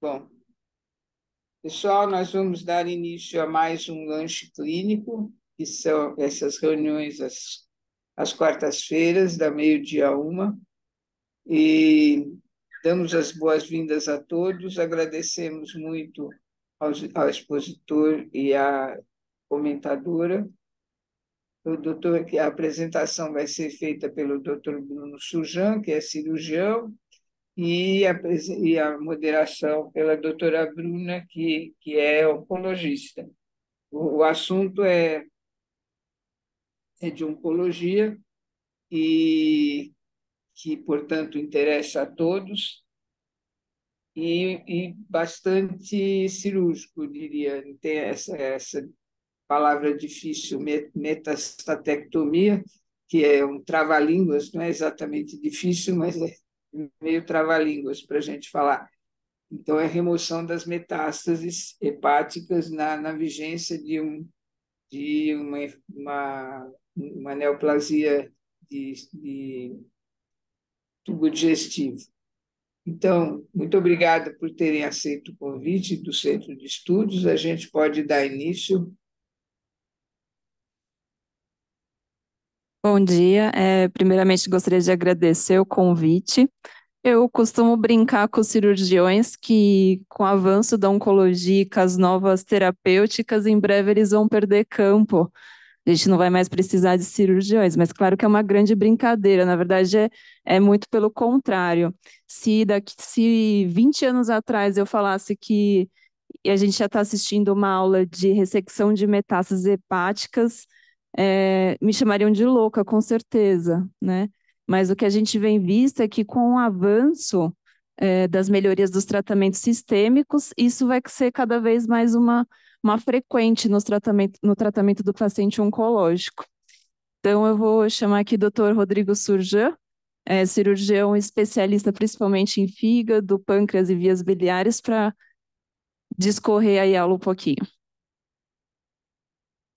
Bom, pessoal, nós vamos dar início a mais um lanche clínico, que são essas reuniões às quartas-feiras, da meio-dia a uma, e damos as boas-vindas a todos, agradecemos muito ao expositor e à comentadora. A apresentação vai ser feita pelo Dr. Bruno Surjan, que é cirurgião, e a moderação pela doutora Bruna, que é oncologista. O assunto é de oncologia e que, portanto, interessa a todos e bastante cirúrgico, diria. Tem essa palavra difícil, metastatectomia, que é um trava-línguas, não é exatamente difícil, mas é meio trava-línguas para a gente falar. Então, é a remoção das metástases hepáticas na vigência de uma neoplasia de tubo digestivo. Então, muito obrigada por terem aceito o convite do Centro de Estudos. A gente pode dar início. Bom dia. Primeiramente, gostaria de agradecer o convite. Eu costumo brincar com os cirurgiões que, com o avanço da oncologia e com as novas terapêuticas, em breve eles vão perder campo. A gente não vai mais precisar de cirurgiões, mas claro que é uma grande brincadeira. Na verdade, é muito pelo contrário. Se 20 anos atrás eu falasse que e a gente já está assistindo uma aula de ressecção de metástases hepáticas, me chamariam de louca, com certeza, né? Mas o que a gente vem visto é que com o avanço das melhorias dos tratamentos sistêmicos, isso vai ser cada vez mais uma frequente no tratamento do paciente oncológico. Então, eu vou chamar aqui o Dr. Rodrigo Surjan, cirurgião especialista principalmente em fígado, pâncreas e vias biliares, para discorrer aí a aula um pouquinho.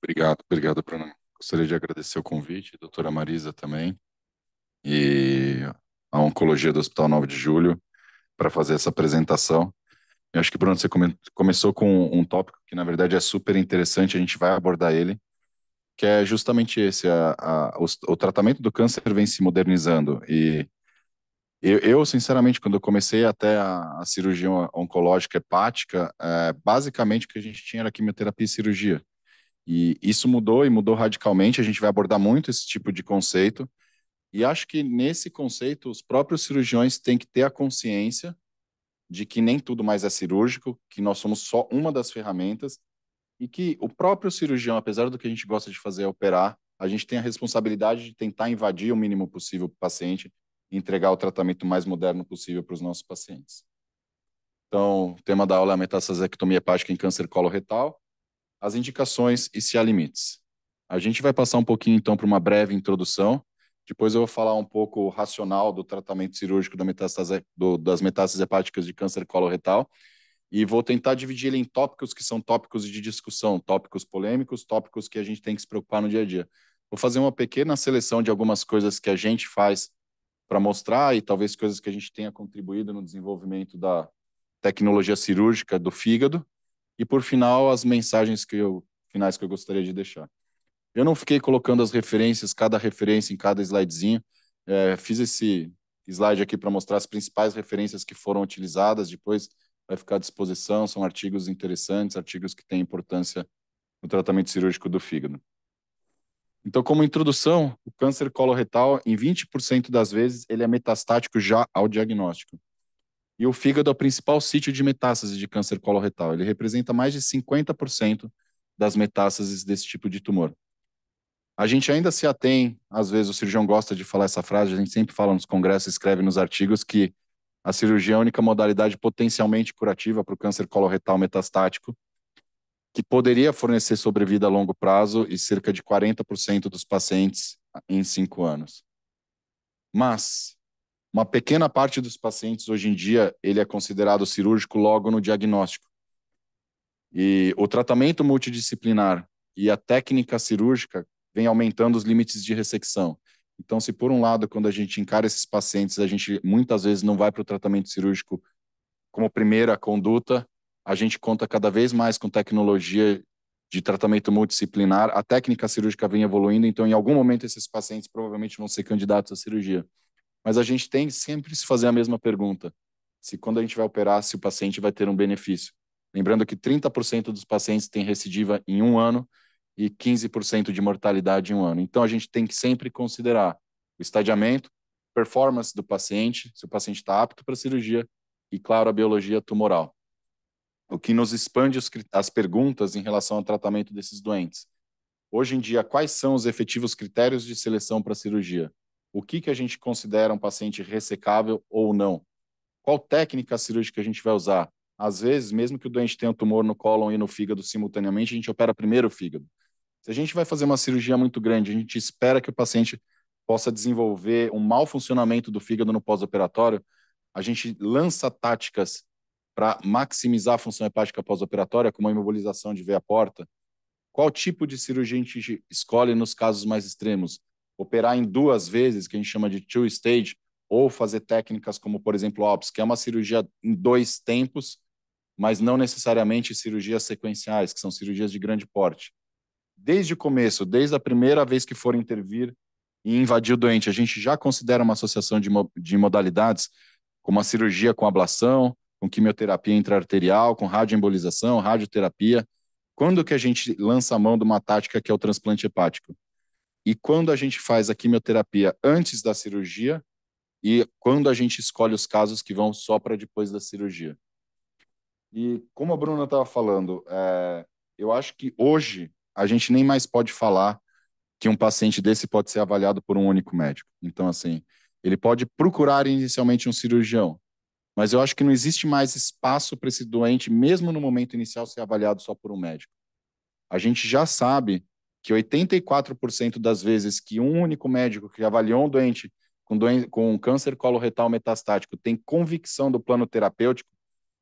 Obrigado, Bruno. Gostaria de agradecer o convite, doutora Marisa também, e a Oncologia do Hospital 9 de Julho, para fazer essa apresentação. Eu acho que, Bruno, você começou com um tópico que, na verdade, é super interessante, a gente vai abordar ele, que é justamente esse, o tratamento do câncer vem se modernizando, e sinceramente, quando eu comecei até a cirurgia oncológica hepática, basicamente o que a gente tinha era quimioterapia e cirurgia. E isso mudou e mudou radicalmente. A gente vai abordar muito esse tipo de conceito. E acho que nesse conceito, os próprios cirurgiões têm que ter a consciência de que nem tudo mais é cirúrgico, que nós somos só uma das ferramentas e que o próprio cirurgião, apesar do que a gente gosta de fazer é operar, a gente tem a responsabilidade de tentar invadir o mínimo possível para o paciente e entregar o tratamento mais moderno possível para os nossos pacientes. Então, o tema da aula é a metastasectomia hepática em câncer coloretal, as indicações e se há limites. A gente vai passar um pouquinho, então, para uma breve introdução. Depois eu vou falar um pouco o racional do tratamento cirúrgico das metástases hepáticas de câncer coloretal e vou tentar dividir ele em tópicos que são tópicos de discussão, tópicos polêmicos, tópicos que a gente tem que se preocupar no dia a dia. Vou fazer uma pequena seleção de algumas coisas que a gente faz para mostrar e talvez coisas que a gente tenha contribuído no desenvolvimento da tecnologia cirúrgica do fígado e, por final, as mensagens finais que eu gostaria de deixar. Eu não fiquei colocando as referências, cada referência em cada slidezinho. Fiz esse slide aqui para mostrar as principais referências que foram utilizadas. Depois vai ficar à disposição. São artigos interessantes, artigos que têm importância no tratamento cirúrgico do fígado. Então, como introdução, o câncer coloretal, em 20% das vezes, ele é metastático já ao diagnóstico. E o fígado é o principal sítio de metástase de câncer coloretal. Ele representa mais de 50% das metástases desse tipo de tumor. A gente ainda se atém, às vezes o cirurgião gosta de falar essa frase, a gente sempre fala nos congressos, escreve nos artigos que a cirurgia é a única modalidade potencialmente curativa para o câncer coloretal metastático, que poderia fornecer sobrevida a longo prazo e cerca de 40% dos pacientes em 5 anos. Mas uma pequena parte dos pacientes hoje em dia ele é considerado cirúrgico logo no diagnóstico. E o tratamento multidisciplinar e a técnica cirúrgica vem aumentando os limites de ressecção. Então, se por um lado, quando a gente encara esses pacientes, a gente muitas vezes não vai para o tratamento cirúrgico como primeira conduta, a gente conta cada vez mais com tecnologia de tratamento multidisciplinar. A técnica cirúrgica vem evoluindo, então, em algum momento, esses pacientes provavelmente vão ser candidatos à cirurgia. Mas a gente tem sempre que se fazer a mesma pergunta: se quando a gente vai operar, se o paciente vai ter um benefício. Lembrando que 30% dos pacientes têm recidiva em 1 ano e 15% de mortalidade em 1 ano. Então, a gente tem que sempre considerar o estadiamento, performance do paciente, se o paciente está apto para a cirurgia e, claro, a biologia tumoral. O que nos expande as perguntas em relação ao tratamento desses doentes. Hoje em dia, quais são os efetivos critérios de seleção para a cirurgia? O que a gente considera um paciente ressecável ou não? Qual técnica cirúrgica a gente vai usar? Às vezes, mesmo que o doente tenha um tumor no cólon e no fígado simultaneamente, a gente opera primeiro o fígado. Se a gente vai fazer uma cirurgia muito grande, a gente espera que o paciente possa desenvolver um mau funcionamento do fígado no pós-operatório, a gente lança táticas para maximizar a função hepática pós-operatória, como a imobilização de veia porta. Qual tipo de cirurgia a gente escolhe nos casos mais extremos? Operar em 2 vezes, que a gente chama de two stage, ou fazer técnicas como, por exemplo, OPS, que é uma cirurgia em 2 tempos, mas não necessariamente cirurgias sequenciais, que são cirurgias de grande porte. Desde o começo, desde a primeira vez que for intervir e invadir o doente, a gente já considera uma associação de modalidades, como a cirurgia com ablação, com quimioterapia intraarterial, com radioembolização, radioterapia. Quando que a gente lança a mão de uma tática que é o transplante hepático? E quando a gente faz a quimioterapia antes da cirurgia e quando a gente escolhe os casos que vão só para depois da cirurgia. E como a Bruna estava falando, eu acho que hoje a gente nem mais pode falar que um paciente desse pode ser avaliado por um único médico. Então, assim, ele pode procurar inicialmente um cirurgião, mas eu acho que não existe mais espaço para esse doente, mesmo no momento inicial, ser avaliado só por um médico. A gente já sabe que 84% das vezes que um único médico que avaliou um doente com câncer coloretal metastático tem convicção do plano terapêutico,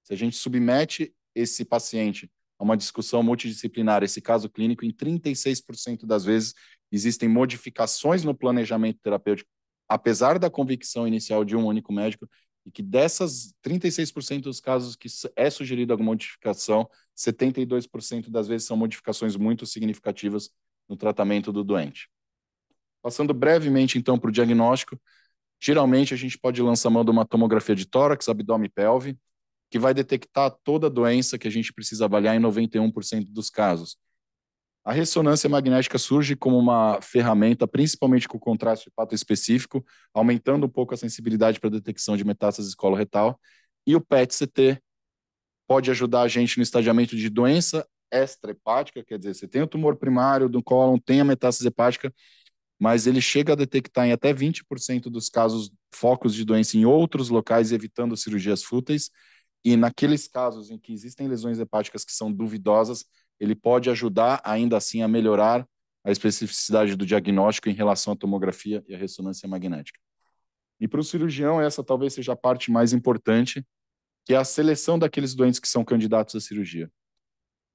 se a gente submete esse paciente a uma discussão multidisciplinar, esse caso clínico, em 36% das vezes existem modificações no planejamento terapêutico, apesar da convicção inicial de um único médico, e que dessas 36% dos casos que é sugerida alguma modificação, 72% das vezes são modificações muito significativas no tratamento do doente. Passando brevemente, então, para o diagnóstico, geralmente a gente pode lançar mão de uma tomografia de tórax, abdômen e pelve, que vai detectar toda a doença que a gente precisa avaliar em 91% dos casos. A ressonância magnética surge como uma ferramenta, principalmente com contraste hepato específico, aumentando um pouco a sensibilidade para a detecção de metástases coloretal. E o PET-CT pode ajudar a gente no estadiamento de doença extrahepática, quer dizer, você tem o tumor primário do cólon, tem a metástase hepática, mas ele chega a detectar em até 20% dos casos focos de doença em outros locais, evitando cirurgias fúteis. E naqueles casos em que existem lesões hepáticas que são duvidosas, ele pode ajudar ainda assim a melhorar a especificidade do diagnóstico em relação à tomografia e à ressonância magnética. E para o cirurgião, essa talvez seja a parte mais importante, que é a seleção daqueles doentes que são candidatos à cirurgia.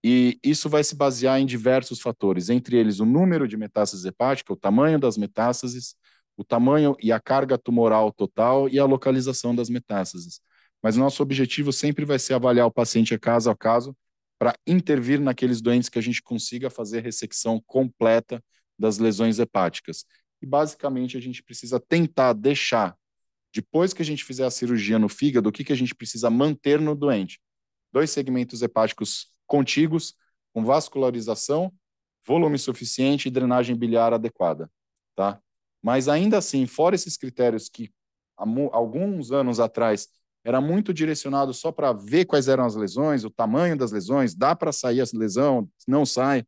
E isso vai se basear em diversos fatores, entre eles o número de metástases hepáticas, o tamanho das metástases, o tamanho e a carga tumoral total e a localização das metástases. Mas nosso objetivo sempre vai ser avaliar o paciente a caso para intervir naqueles doentes que a gente consiga fazer ressecção completa das lesões hepáticas. E basicamente a gente precisa tentar deixar, depois que a gente fizer a cirurgia no fígado, o que a gente precisa manter no doente? 2 segmentos hepáticos contíguos, com vascularização, volume suficiente e drenagem biliar adequada, tá? Mas ainda assim, fora esses critérios que alguns anos atrás era muito direcionado só para ver quais eram as lesões, o tamanho das lesões, dá para sair a lesão, não sai,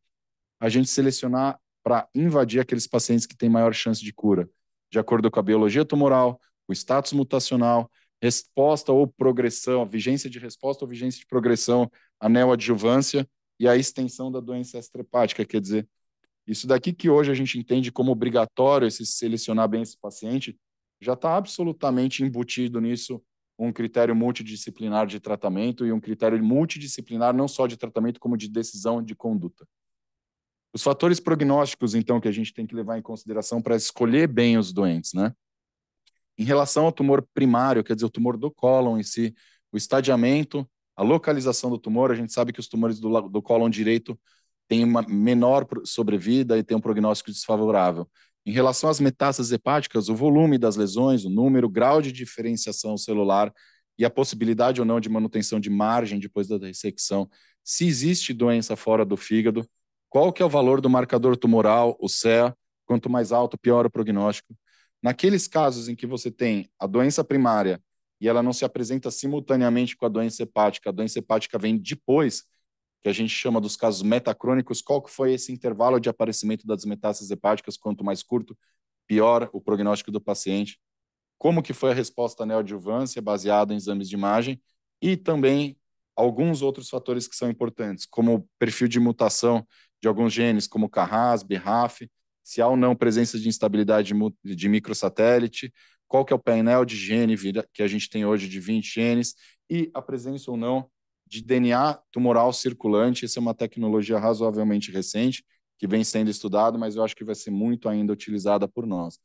a gente selecionar para invadir aqueles pacientes que têm maior chance de cura, de acordo com a biologia tumoral, o status mutacional, resposta ou progressão, vigência de resposta ou vigência de progressão, a neoadjuvância e a extensão da doença extrahepática, quer dizer, isso daqui que hoje a gente entende como obrigatório esse selecionar bem esse paciente, já está absolutamente embutido nisso um critério multidisciplinar de tratamento e um critério multidisciplinar não só de tratamento, como de decisão de conduta. Os fatores prognósticos, então, que a gente tem que levar em consideração para escolher bem os doentes, né? Em relação ao tumor primário, quer dizer, o tumor do cólon em si, o estadiamento, a localização do tumor. A gente sabe que os tumores do cólon direito têm uma menor sobrevida e têm um prognóstico desfavorável. Em relação às metástases hepáticas, o volume das lesões, o número, o grau de diferenciação celular e a possibilidade ou não de manutenção de margem depois da ressecção, se existe doença fora do fígado, qual que é o valor do marcador tumoral, o CEA, quanto mais alto, pior o prognóstico. Naqueles casos em que você tem a doença primária e ela não se apresenta simultaneamente com a doença hepática vem depois, que a gente chama dos casos metacrônicos, qual que foi esse intervalo de aparecimento das metástases hepáticas? Quanto mais curto, pior o prognóstico do paciente. Como que foi a resposta à neoadjuvância baseada em exames de imagem e também alguns outros fatores que são importantes, como o perfil de mutação de alguns genes, como Carras, BRAF, se há ou não presença de instabilidade de microsatélite, qual que é o painel de gene que a gente tem hoje de 20 genes e a presença ou não de DNA tumoral circulante. Essa é uma tecnologia razoavelmente recente que vem sendo estudada, mas eu acho que vai ser muito ainda utilizada por nós.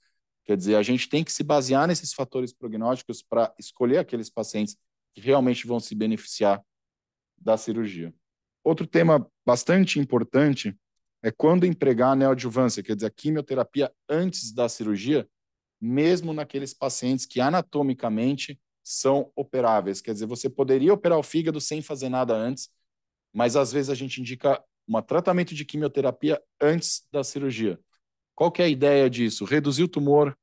Quer dizer, a gente tem que se basear nesses fatores prognósticos para escolher aqueles pacientes que realmente vão se beneficiar da cirurgia. Outro tema bastante importante é quando empregar a neoadjuvância, quer dizer, a quimioterapia antes da cirurgia, mesmo naqueles pacientes que anatomicamente são operáveis. Quer dizer, você poderia operar o fígado sem fazer nada antes, mas às vezes a gente indica um tratamento de quimioterapia antes da cirurgia. Qual que é a ideia disso? Reduzir o tumor,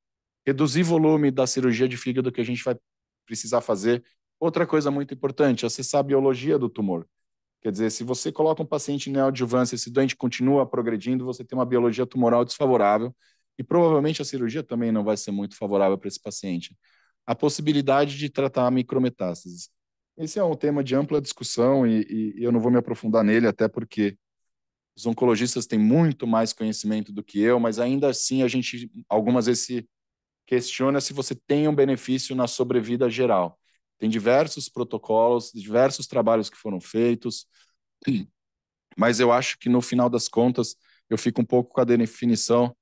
reduzir o volume da cirurgia de fígado que a gente vai precisar fazer. Outra coisa muito importante, acessar a biologia do tumor. Quer dizer, se você coloca um paciente em neoadjuvância, esse doente continua progredindo, você tem uma biologia tumoral desfavorável e provavelmente a cirurgia também não vai ser muito favorável para esse paciente. A possibilidade de tratar micrometástases. Esse é um tema de ampla discussão e eu não vou me aprofundar nele, até porque os oncologistas têm muito mais conhecimento do que eu, mas ainda assim a gente algumas vezes se questiona se você tem um benefício na sobrevida geral. Tem diversos protocolos, diversos trabalhos que foram feitos, mas eu acho que no final das contas eu fico um pouco com a definição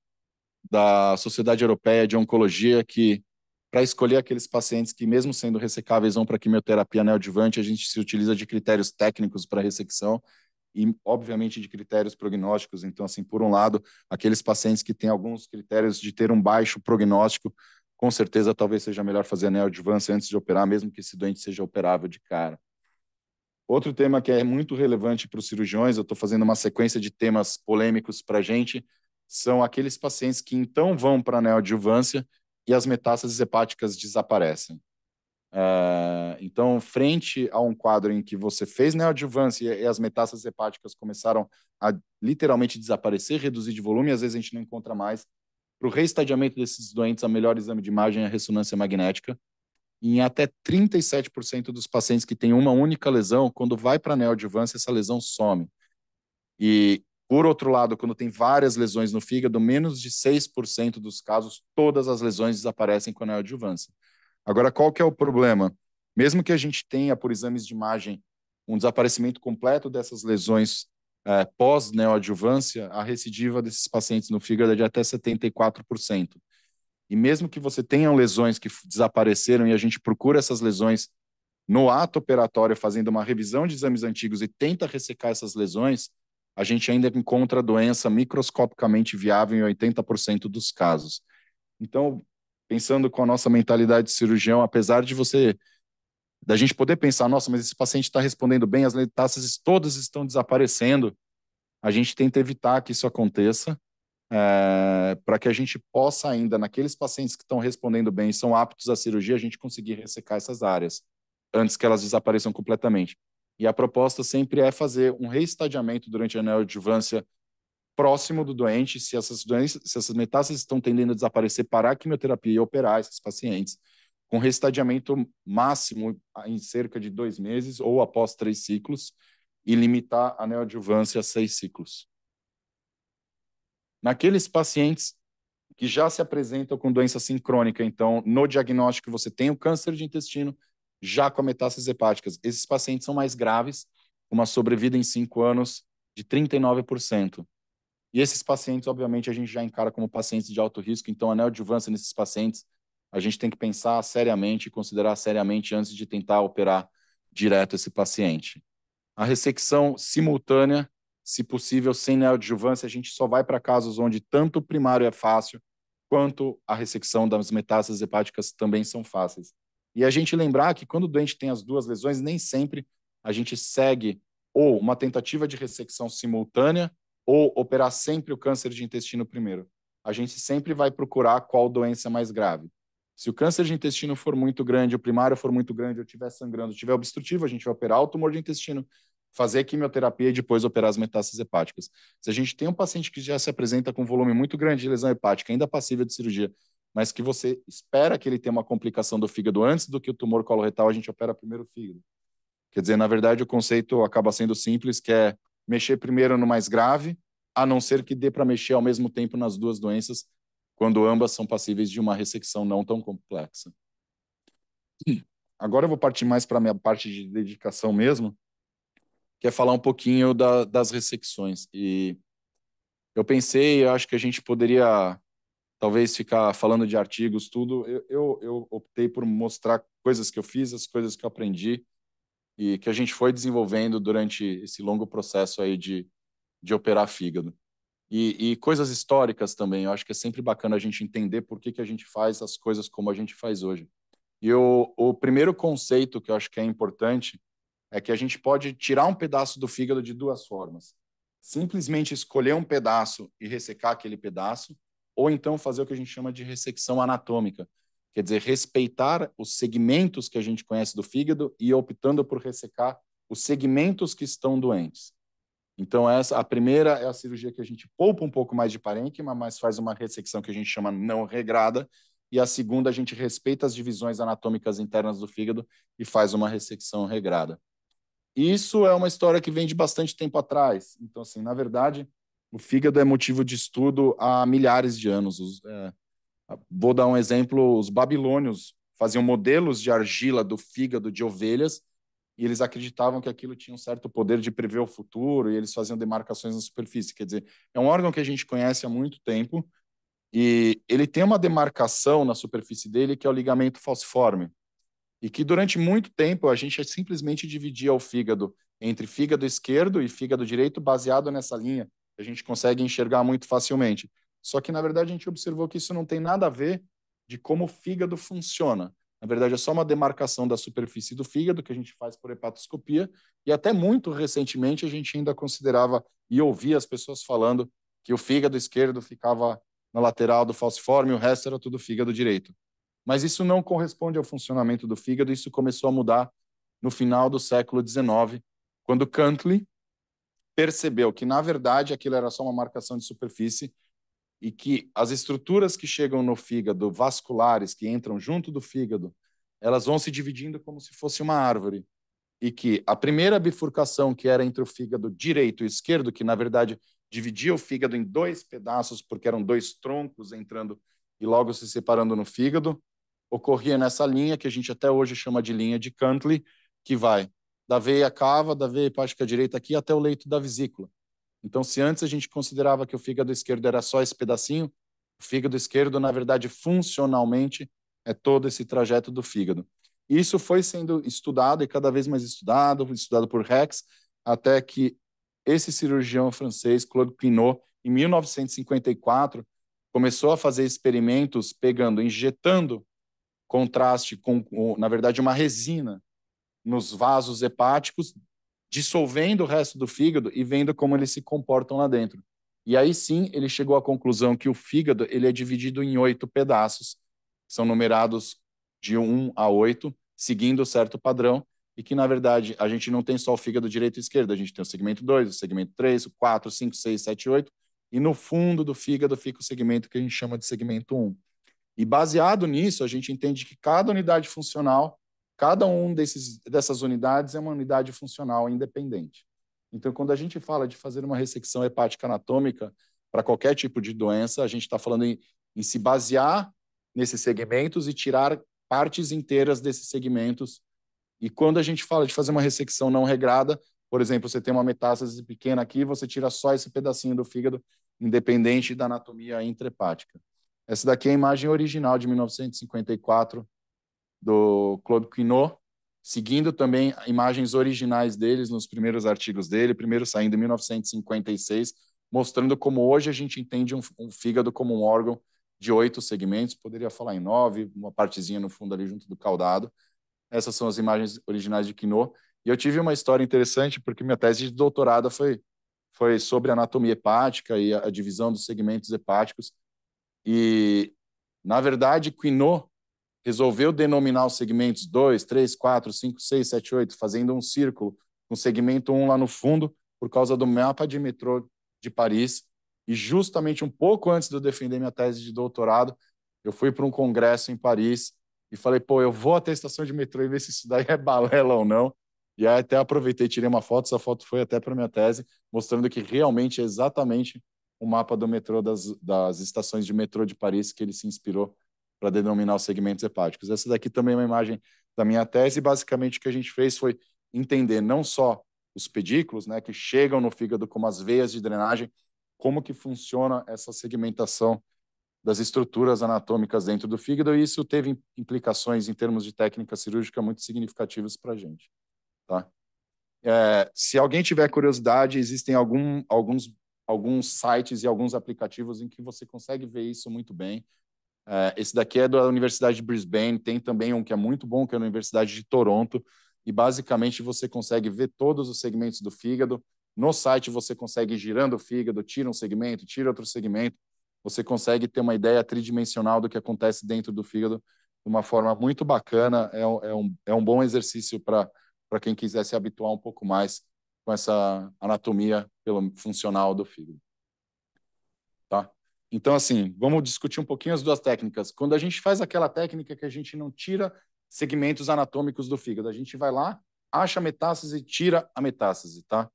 da Sociedade Europeia de Oncologia que para escolher aqueles pacientes que, mesmo sendo ressecáveis, vão para quimioterapia neoadjuvante, a gente se utiliza de critérios técnicos para ressecção e, obviamente, de critérios prognósticos. Então, assim, por um lado, aqueles pacientes que têm alguns critérios de ter um baixo prognóstico, com certeza, talvez seja melhor fazer a neoadjuvância antes de operar, mesmo que esse doente seja operável de cara. Outro tema que é muito relevante para os cirurgiões, eu estou fazendo uma sequência de temas polêmicos para a gente, são aqueles pacientes que então vão para a neoadjuvância e as metástases hepáticas desaparecem. Então, frente a um quadro em que você fez neoadjuvância e as metástases hepáticas começaram a literalmente desaparecer, reduzir de volume, e às vezes a gente não encontra mais. Para o reestadiamento desses doentes, o melhor exame de imagem é a ressonância magnética. E em até 37% dos pacientes que têm uma única lesão, quando vai para a neoadjuvância, essa lesão some. E, por outro lado, quando tem várias lesões no fígado, menos de 6% dos casos, todas as lesões desaparecem com a neoadjuvância. Agora, qual que é o problema? Mesmo que a gente tenha, por exames de imagem, um desaparecimento completo dessas lesões pós-neoadjuvância, a recidiva desses pacientes no fígado é de até 74%. E mesmo que você tenha lesões que desapareceram e a gente procura essas lesões no ato operatório, fazendo uma revisão de exames antigos e tenta ressecar essas lesões, a gente ainda encontra a doença microscopicamente viável em 80% dos casos. Então, pensando com a nossa mentalidade de cirurgião, apesar de da gente poder pensar, nossa, mas esse paciente está respondendo bem, as metástases todas estão desaparecendo, a gente tenta evitar que isso aconteça, para que a gente possa ainda, naqueles pacientes que estão respondendo bem e são aptos à cirurgia, a gente conseguir ressecar essas áreas antes que elas desapareçam completamente. E a proposta sempre é fazer um reestadiamento durante a neoadjuvância próximo do doente, se essas metástases estão tendendo a desaparecer, parar a quimioterapia e operar esses pacientes, com restadiamento máximo em cerca de 2 meses ou após 3 ciclos, e limitar a neoadjuvância a 6 ciclos. Naqueles pacientes que já se apresentam com doença sincrônica, então, no diagnóstico você tem o câncer de intestino, já com metástases hepáticas. Esses pacientes são mais graves, uma sobrevida em 5 anos de 39%. E esses pacientes, obviamente, a gente já encara como pacientes de alto risco, então a neoadjuvância nesses pacientes, a gente tem que pensar seriamente e considerar seriamente antes de tentar operar direto esse paciente. A ressecção simultânea, se possível, sem neoadjuvância, a gente só vai para casos onde tanto o primário é fácil, quanto a ressecção das metástases hepáticas também são fáceis. E a gente lembrar que quando o doente tem as duas lesões, nem sempre a gente segue ou uma tentativa de ressecção simultânea ou operar sempre o câncer de intestino primeiro. A gente sempre vai procurar qual doença é mais grave. Se o câncer de intestino for muito grande, o primário for muito grande, ou estiver sangrando, estiver obstrutivo, a gente vai operar o tumor de intestino, fazer quimioterapia e depois operar as metástases hepáticas. Se a gente tem um paciente que já se apresenta com um volume muito grande de lesão hepática, ainda passível de cirurgia, mas que você espera que ele tenha uma complicação do fígado antes do que o tumor coloretal, a gente opera primeiro o fígado. Quer dizer, na verdade, o conceito acaba sendo simples, que é mexer primeiro no mais grave, a não ser que dê para mexer ao mesmo tempo nas duas doenças, quando ambas são passíveis de uma ressecção não tão complexa. Agora eu vou partir mais para a minha parte de dedicação mesmo, que é falar um pouquinho das ressecções. E eu acho que a gente poderia talvez ficar falando de artigos, tudo. Eu optei por mostrar coisas que eu fiz, as coisas que eu aprendi e que a gente foi desenvolvendo durante esse longo processo aí de operar fígado. E coisas históricas também. Eu acho que é sempre bacana a gente entender por que a gente faz as coisas como a gente faz hoje. E o primeiro conceito que eu acho que é importante é que a gente pode tirar um pedaço do fígado de duas formas. Simplesmente escolher um pedaço e ressecar aquele pedaço, ou então fazer o que a gente chama de ressecção anatômica, quer dizer, respeitar os segmentos que a gente conhece do fígado e optando por ressecar os segmentos que estão doentes. Então, a primeira é a cirurgia que a gente poupa um pouco mais de parênquima, mas faz uma ressecção que a gente chama não regrada, e a segunda a gente respeita as divisões anatômicas internas do fígado e faz uma ressecção regrada. Isso é uma história que vem de bastante tempo atrás. Então, assim, na verdade, o fígado é motivo de estudo há milhares de anos. Vou dar um exemplo: os babilônios faziam modelos de argila do fígado de ovelhas e eles acreditavam que aquilo tinha um certo poder de prever o futuro e eles faziam demarcações na superfície. Quer dizer, é um órgão que a gente conhece há muito tempo e ele tem uma demarcação na superfície dele que é o ligamento falciforme e que durante muito tempo a gente simplesmente dividia o fígado entre fígado esquerdo e fígado direito baseado nessa linha que a gente consegue enxergar muito facilmente. Só que, na verdade, a gente observou que isso não tem nada a ver de como o fígado funciona. Na verdade, é só uma demarcação da superfície do fígado que a gente faz por hepatoscopia e até muito recentemente a gente ainda considerava e ouvia as pessoas falando que o fígado esquerdo ficava na lateral do falciforme e o resto era tudo fígado direito. Mas isso não corresponde ao funcionamento do fígado, isso começou a mudar no final do século XIX, quando Cantley percebeu que, na verdade, aquilo era só uma marcação de superfície e que as estruturas que chegam no fígado, vasculares, que entram junto do fígado, elas vão se dividindo como se fosse uma árvore. E que a primeira bifurcação, que era entre o fígado direito e esquerdo, que, na verdade, dividia o fígado em dois pedaços, porque eram dois troncos entrando e logo se separando no fígado, ocorria nessa linha, que a gente até hoje chama de linha de Cantley, que vai da veia cava, da veia hepática direita aqui até o leito da vesícula. Então, se antes a gente considerava que o fígado esquerdo era só esse pedacinho, o fígado esquerdo, na verdade, funcionalmente, é todo esse trajeto do fígado. Isso foi sendo estudado e cada vez mais estudado por Rex, até que esse cirurgião francês, Claude Quinault, em 1954, começou a fazer experimentos injetando contraste com, na verdade, uma resina nos vasos hepáticos, dissolvendo o resto do fígado e vendo como eles se comportam lá dentro. E aí sim ele chegou à conclusão que o fígado ele é dividido em 8 pedaços, são numerados de 1 a 8, seguindo certo padrão, e que, na verdade, a gente não tem só o fígado direito e esquerdo, a gente tem o segmento 2, o segmento 3, o 4, 5, 6, 7, 8, e no fundo do fígado fica o segmento que a gente chama de segmento 1. E baseado nisso, a gente entende que cada unidade funcional, cada dessas unidades é uma unidade funcional independente. Então, quando a gente fala de fazer uma ressecção hepática anatômica para qualquer tipo de doença, a gente está falando em se basear nesses segmentos e tirar partes inteiras desses segmentos. E quando a gente fala de fazer uma ressecção não regrada, por exemplo, você tem uma metástase pequena aqui, você tira só esse pedacinho do fígado, independente da anatomia intrahepática. Essa daqui é a imagem original de 1954 do Claude Quinault, seguindo também imagens originais deles nos primeiros artigos dele, primeiro saindo em 1956, mostrando como hoje a gente entende um fígado como um órgão de 8 segmentos, poderia falar em 9, uma partezinha no fundo ali junto do caudado. Essas são as imagens originais de Quinault. E eu tive uma história interessante, porque minha tese de doutorado foi sobre anatomia hepática e a divisão dos segmentos hepáticos. E, na verdade, Quinault resolveu denominar os segmentos 2, 3, 4, 5, 6, 7, 8, fazendo um círculo, com segmento 1 lá no fundo, por causa do mapa de metrô de Paris. E justamente um pouco antes de eu defender minha tese de doutorado, eu fui para um congresso em Paris e falei, pô, eu vou até a estação de metrô e ver se isso daí é balela ou não. E aí até aproveitei, tirei uma foto, essa foto foi até para minha tese, mostrando que realmente é exatamente o mapa do metrô das estações de metrô de Paris que ele se inspirou para denominar os segmentos hepáticos. Essa daqui também é uma imagem da minha tese. Basicamente, o que a gente fez foi entender não só os pedículos, né, que chegam no fígado como as veias de drenagem, como que funciona essa segmentação das estruturas anatômicas dentro do fígado, e isso teve implicações em termos de técnica cirúrgica muito significativas para a gente. Tá? Se alguém tiver curiosidade, existem alguns sites e alguns aplicativos em que você consegue ver isso muito bem. Esse daqui é da Universidade de Brisbane, tem também um que é muito bom, que é da Universidade de Toronto, e basicamente você consegue ver todos os segmentos do fígado. No site você consegue ir girando o fígado, tira um segmento, tira outro segmento, você consegue ter uma ideia tridimensional do que acontece dentro do fígado de uma forma muito bacana. É um bom exercício para quem quiser se habituar um pouco mais com essa anatomia funcional do fígado. Tá? Então, assim, vamos discutir um pouquinho as duas técnicas. Quando a gente faz aquela técnica que a gente não tira segmentos anatômicos do fígado, a gente vai lá, acha a metástase e tira a metástase, tá?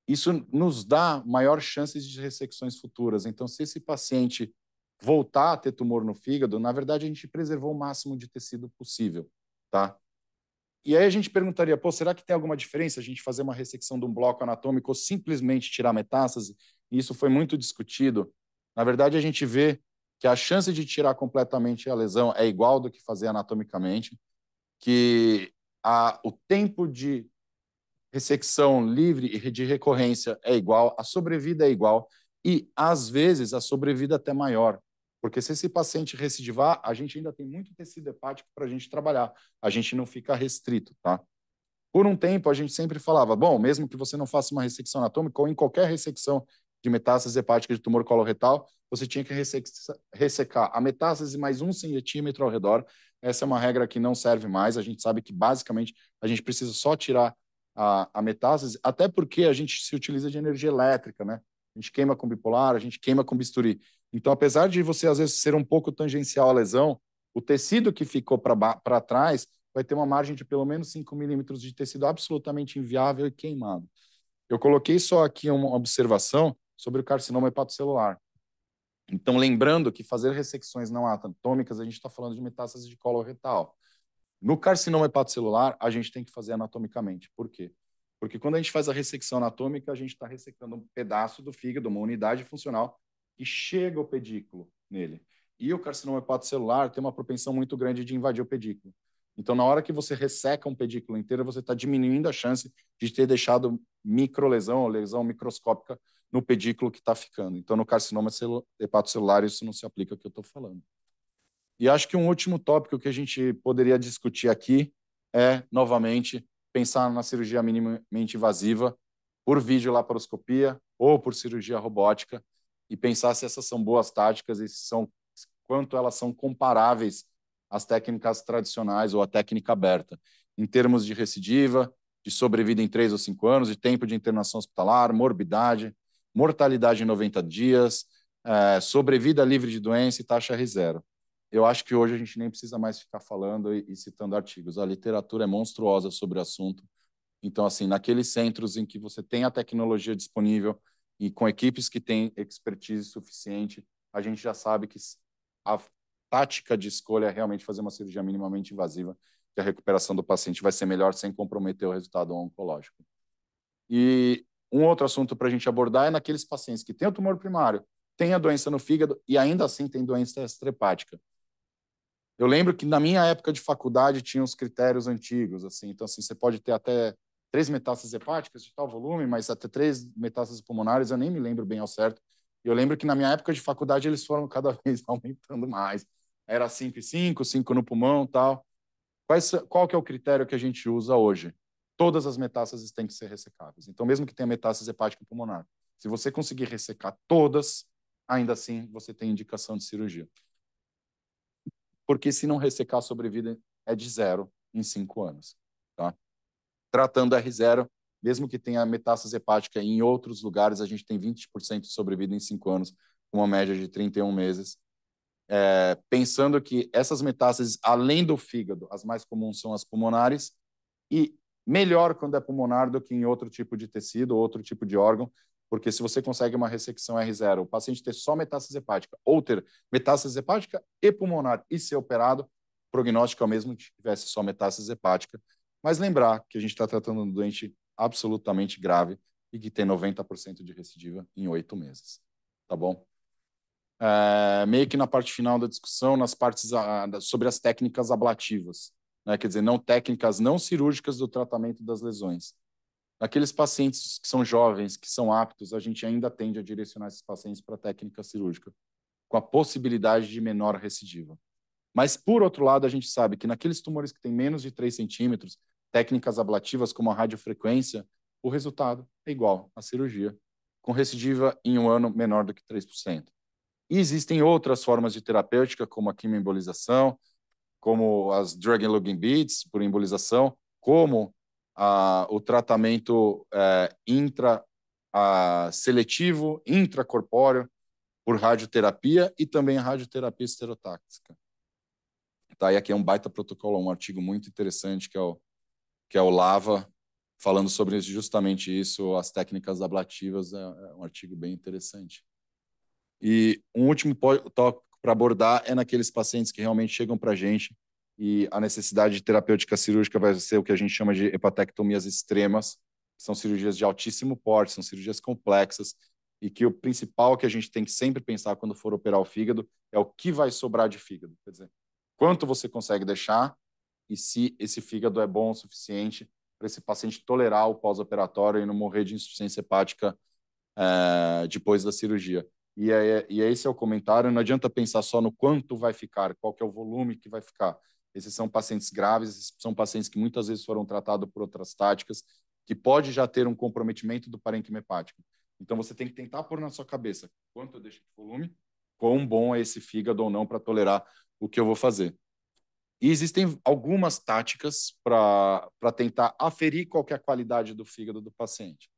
Isso nos dá maior chances de ressecções futuras. Então, se esse paciente voltar a ter tumor no fígado, na verdade, a gente preservou o máximo de tecido possível, tá? E aí a gente perguntaria, pô, será que tem alguma diferença a gente fazer uma ressecção de um bloco anatômico ou simplesmente tirar metástase? E isso foi muito discutido. Na verdade, a gente vê que a chance de tirar completamente a lesão é igual do que fazer anatomicamente, que o tempo de ressecção livre e de recorrência é igual, a sobrevida é igual e, às vezes, a sobrevida até maior. Porque se esse paciente recidivar, a gente ainda tem muito tecido hepático para a gente trabalhar. A gente não fica restrito, tá? Por um tempo, a gente sempre falava, bom, mesmo que você não faça uma ressecção anatômica ou em qualquer ressecção de metástase hepática de tumor coloretal, você tinha que ressecar a metástase mais 1 centímetro ao redor. Essa é uma regra que não serve mais. A gente sabe que, basicamente, a gente precisa só tirar a metástase, até porque a gente se utiliza de energia elétrica, né? A gente queima com bipolar, a gente queima com bisturi. Então, apesar de você, às vezes, ser um pouco tangencial à lesão, o tecido que ficou para trás vai ter uma margem de pelo menos 5 milímetros de tecido absolutamente inviável e queimado. Eu coloquei só aqui uma observação sobre o carcinoma hepatocelular. Então, lembrando que fazer ressecções não anatômicas, a gente está falando de metástase de colo retal. No carcinoma hepatocelular, a gente tem que fazer anatomicamente. Por quê? Porque quando a gente faz a ressecção anatômica, a gente está ressecando um pedaço do fígado, uma unidade funcional, que chega ao pedículo nele. E o carcinoma hepatocelular tem uma propensão muito grande de invadir o pedículo. Então, na hora que você resseca um pedículo inteiro, você está diminuindo a chance de ter deixado microlesão ou lesão microscópica no pedículo que está ficando. Então, no carcinoma hepatocelular, isso não se aplica ao que eu estou falando. E acho que um último tópico que a gente poderia discutir aqui é, novamente, pensar na cirurgia minimamente invasiva por videolaparoscopia ou por cirurgia robótica e pensar se essas são boas táticas e quanto elas são comparáveis às técnicas tradicionais ou à técnica aberta, em termos de recidiva, de sobrevida em 3 ou 5 anos, de tempo de internação hospitalar, morbidade, mortalidade em 90 dias, sobrevida livre de doença e taxa R0. Eu acho que hoje a gente nem precisa mais ficar falando e citando artigos. A literatura é monstruosa sobre o assunto. Então, assim, naqueles centros em que você tem a tecnologia disponível e com equipes que têm expertise suficiente, a gente já sabe que a tática de escolha é realmente fazer uma cirurgia minimamente invasiva, que a recuperação do paciente vai ser melhor sem comprometer o resultado oncológico. E um outro assunto para a gente abordar é naqueles pacientes que têm o tumor primário, têm a doença no fígado e ainda assim têm doença extrahepática. Eu lembro que na minha época de faculdade tinha os critérios antigos, assim, então assim, você pode ter até 3 metástases hepáticas de tal volume, mas até 3 metástases pulmonares, eu nem me lembro bem ao certo. Eu lembro que na minha época de faculdade eles foram cada vez aumentando mais. Era 5 e 5, 5 no pulmão, tal. Qual que é o critério que a gente usa hoje? Todas as metástases têm que ser ressecáveis. Então, mesmo que tenha metástase hepática pulmonar, se você conseguir ressecar todas, ainda assim você tem indicação de cirurgia. Porque se não ressecar, a sobrevida é de 0 em 5 anos. Tá? Tratando R0, mesmo que tenha metástase hepática em outros lugares, a gente tem 20% de sobrevida em 5 anos, com uma média de 31 meses. Pensando que essas metástases, além do fígado, as mais comuns são as pulmonares, e melhor quando é pulmonar do que em outro tipo de tecido, outro tipo de órgão, porque se você consegue uma ressecção R0, o paciente ter só metástase hepática, ou ter metástase hepática e pulmonar e ser operado, o prognóstico é o mesmo que tivesse só metástase hepática. Mas lembrar que a gente está tratando um doente absolutamente grave e que tem 90% de recidiva em 8 meses. Tá bom? Meio que na parte final da discussão, nas partes sobre as técnicas ablativas, né? Quer dizer, não técnicas não cirúrgicas do tratamento das lesões. Naqueles pacientes que são jovens, que são aptos, a gente ainda tende a direcionar esses pacientes para a técnica cirúrgica, com a possibilidade de menor recidiva. Mas, por outro lado, a gente sabe que naqueles tumores que têm menos de 3 centímetros, técnicas ablativas como a radiofrequência, o resultado é igual à cirurgia, com recidiva em 1 ano menor do que 3%. E existem outras formas de terapêutica, como a quimioembolização, como as drug-eluting beads por embolização, como o tratamento seletivo, intracorpóreo, por radioterapia e também a radioterapia estereotáxica. Tá, e aqui é um baita protocolo, um artigo muito interessante que é o LAVA, falando sobre justamente isso, as técnicas ablativas, é um artigo bem interessante. E um último tópico para abordar é naqueles pacientes que realmente chegam para a gente e a necessidade de terapêutica cirúrgica vai ser o que a gente chama de hepatectomias extremas, que são cirurgias de altíssimo porte, são cirurgias complexas, e que o principal que a gente tem que sempre pensar quando for operar o fígado é o que vai sobrar de fígado. Quer dizer, quanto você consegue deixar e se esse fígado é bom o suficiente para esse paciente tolerar o pós-operatório e não morrer de insuficiência hepática depois da cirurgia. E esse é o comentário. Não adianta pensar só no quanto vai ficar, qual que é o volume que vai ficar. Esses são pacientes graves, esses são pacientes que muitas vezes foram tratados por outras táticas, que pode já ter um comprometimento do parênquima hepático. Então, você tem que tentar pôr na sua cabeça quanto eu deixo de volume, quão bom é esse fígado ou não para tolerar o que eu vou fazer. E existem algumas táticas para tentar aferir qual que é a qualidade do fígado do paciente.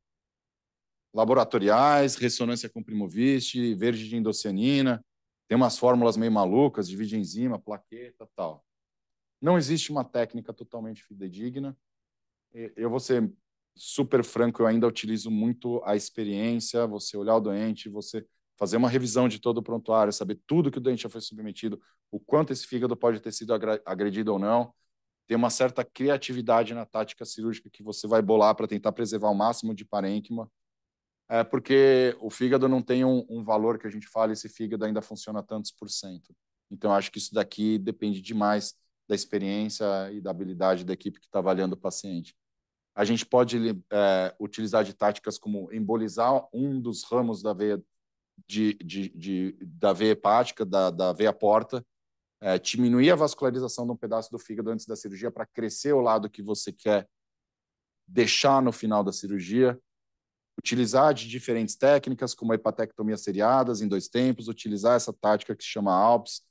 Laboratoriais, ressonância com Primovist, verde de endocianina, tem umas fórmulas meio malucas, divide enzima, plaqueta, tal. Não existe uma técnica totalmente fidedigna. Eu vou ser super franco, eu ainda utilizo muito a experiência, você olhar o doente, você fazer uma revisão de todo o prontuário, saber tudo que o doente já foi submetido, o quanto esse fígado pode ter sido agredido ou não, ter uma certa criatividade na tática cirúrgica que você vai bolar para tentar preservar o máximo de parênquima, porque o fígado não tem um valor que a gente fala, esse fígado ainda funciona tantos por cento. Então, acho que isso daqui depende demais da experiência e da habilidade da equipe que está avaliando o paciente. A gente pode utilizar de táticas como embolizar um dos ramos da veia, da veia hepática, da veia porta, diminuir a vascularização de um pedaço do fígado antes da cirurgia para crescer o lado que você quer deixar no final da cirurgia, utilizar de diferentes técnicas, como a hepatectomia seriadas em 2 tempos, utilizar essa tática que se chama ALPS,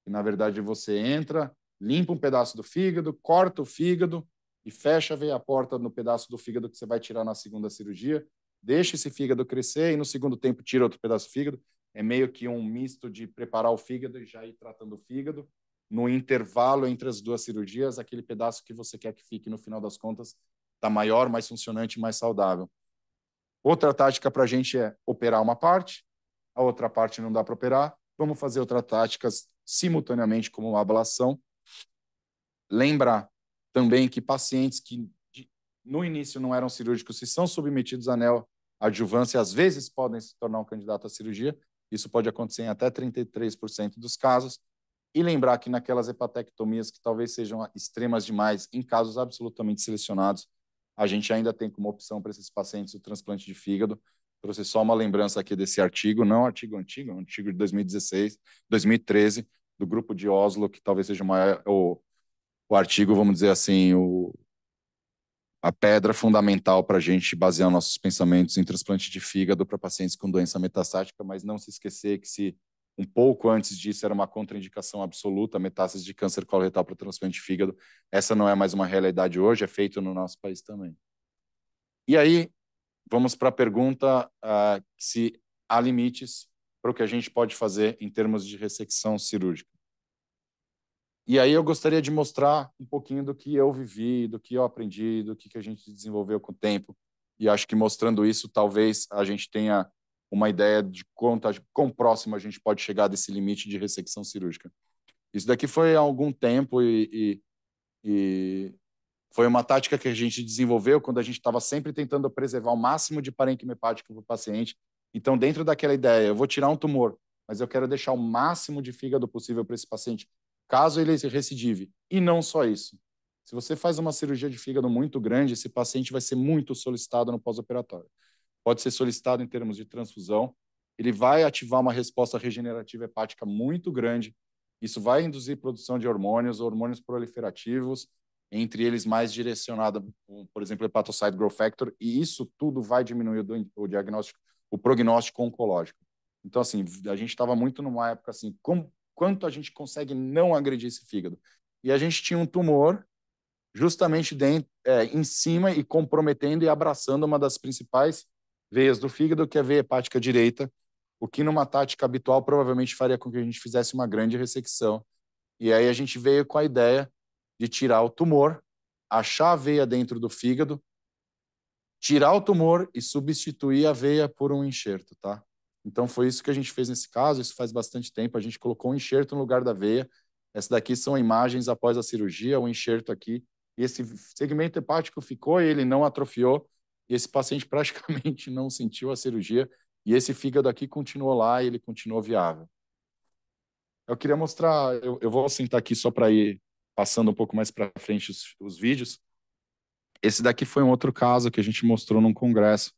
que na verdade você entra, limpa um pedaço do fígado, corta o fígado e fecha a veia porta no pedaço do fígado que você vai tirar na segunda cirurgia, deixa esse fígado crescer e no segundo tempo tira outro pedaço do fígado. É meio que um misto de preparar o fígado e já ir tratando o fígado. No intervalo entre as 2 cirurgias, aquele pedaço que você quer que fique no final das contas está maior, mais funcionante, mais saudável. Outra tática para a gente é operar uma parte, a outra parte não dá para operar, vamos fazer outras táticas simultaneamente, como uma ablação. Lembrar também que pacientes que no início não eram cirúrgicos, se são submetidos a neoadjuvância, às vezes podem se tornar um candidato à cirurgia. Isso pode acontecer em até 33% dos casos. E lembrar que naquelas hepatectomias que talvez sejam extremas demais, em casos absolutamente selecionados, a gente ainda tem como opção para esses pacientes o transplante de fígado. Trouxe só uma lembrança aqui desse artigo, não é um artigo antigo, é um artigo de 2016, 2013, do grupo de Oslo, que talvez seja o artigo, vamos dizer assim, a pedra fundamental para a gente basear nossos pensamentos em transplante de fígado para pacientes com doença metastática, mas não se esquecer que se um pouco antes disso era uma contraindicação absoluta, metástase de câncer coloretal para transplante de fígado, essa não é mais uma realidade hoje, é feito no nosso país também. E aí, vamos para a pergunta se há limites para o que a gente pode fazer em termos de ressecção cirúrgica. E aí eu gostaria de mostrar um pouquinho do que eu vivi, do que eu aprendi, do que a gente desenvolveu com o tempo. E acho que mostrando isso, talvez a gente tenha uma ideia de quão próximo a gente pode chegar desse limite de ressecção cirúrgica. Isso daqui foi há algum tempo e foi uma tática que a gente desenvolveu quando a gente estava sempre tentando preservar o máximo de parênquima hepático para o paciente. Então, dentro daquela ideia, eu vou tirar um tumor, mas eu quero deixar o máximo de fígado possível para esse paciente, caso ele recidive. E não só isso. Se você faz uma cirurgia de fígado muito grande, esse paciente vai ser muito solicitado no pós-operatório. Pode ser solicitado em termos de transfusão, ele vai ativar uma resposta regenerativa hepática muito grande, isso vai induzir produção de hormônios proliferativos, entre eles mais direcionada, por exemplo, hepatocyte growth factor, e isso tudo vai diminuir o diagnóstico, o prognóstico oncológico. Então, assim, a gente estava muito numa época assim, quanto a gente consegue não agredir esse fígado? E a gente tinha um tumor justamente em cima e comprometendo e abraçando uma das principais veias do fígado, que é a veia hepática direita, o que numa tática habitual provavelmente faria com que a gente fizesse uma grande ressecção. E aí a gente veio com a ideia de tirar o tumor, achar a veia dentro do fígado, tirar o tumor e substituir a veia por um enxerto, tá? Então foi isso que a gente fez nesse caso, isso faz bastante tempo, a gente colocou um enxerto no lugar da veia. Essa daqui são imagens após a cirurgia, o enxerto aqui, e esse segmento hepático ficou e ele não atrofiou, e esse paciente praticamente não sentiu a cirurgia, e esse fígado aqui continuou lá e ele continuou viável. Eu queria mostrar, eu vou sentar aqui só para ir passando um pouco mais para frente os vídeos. Esse daqui foi um outro caso que a gente mostrou num congresso.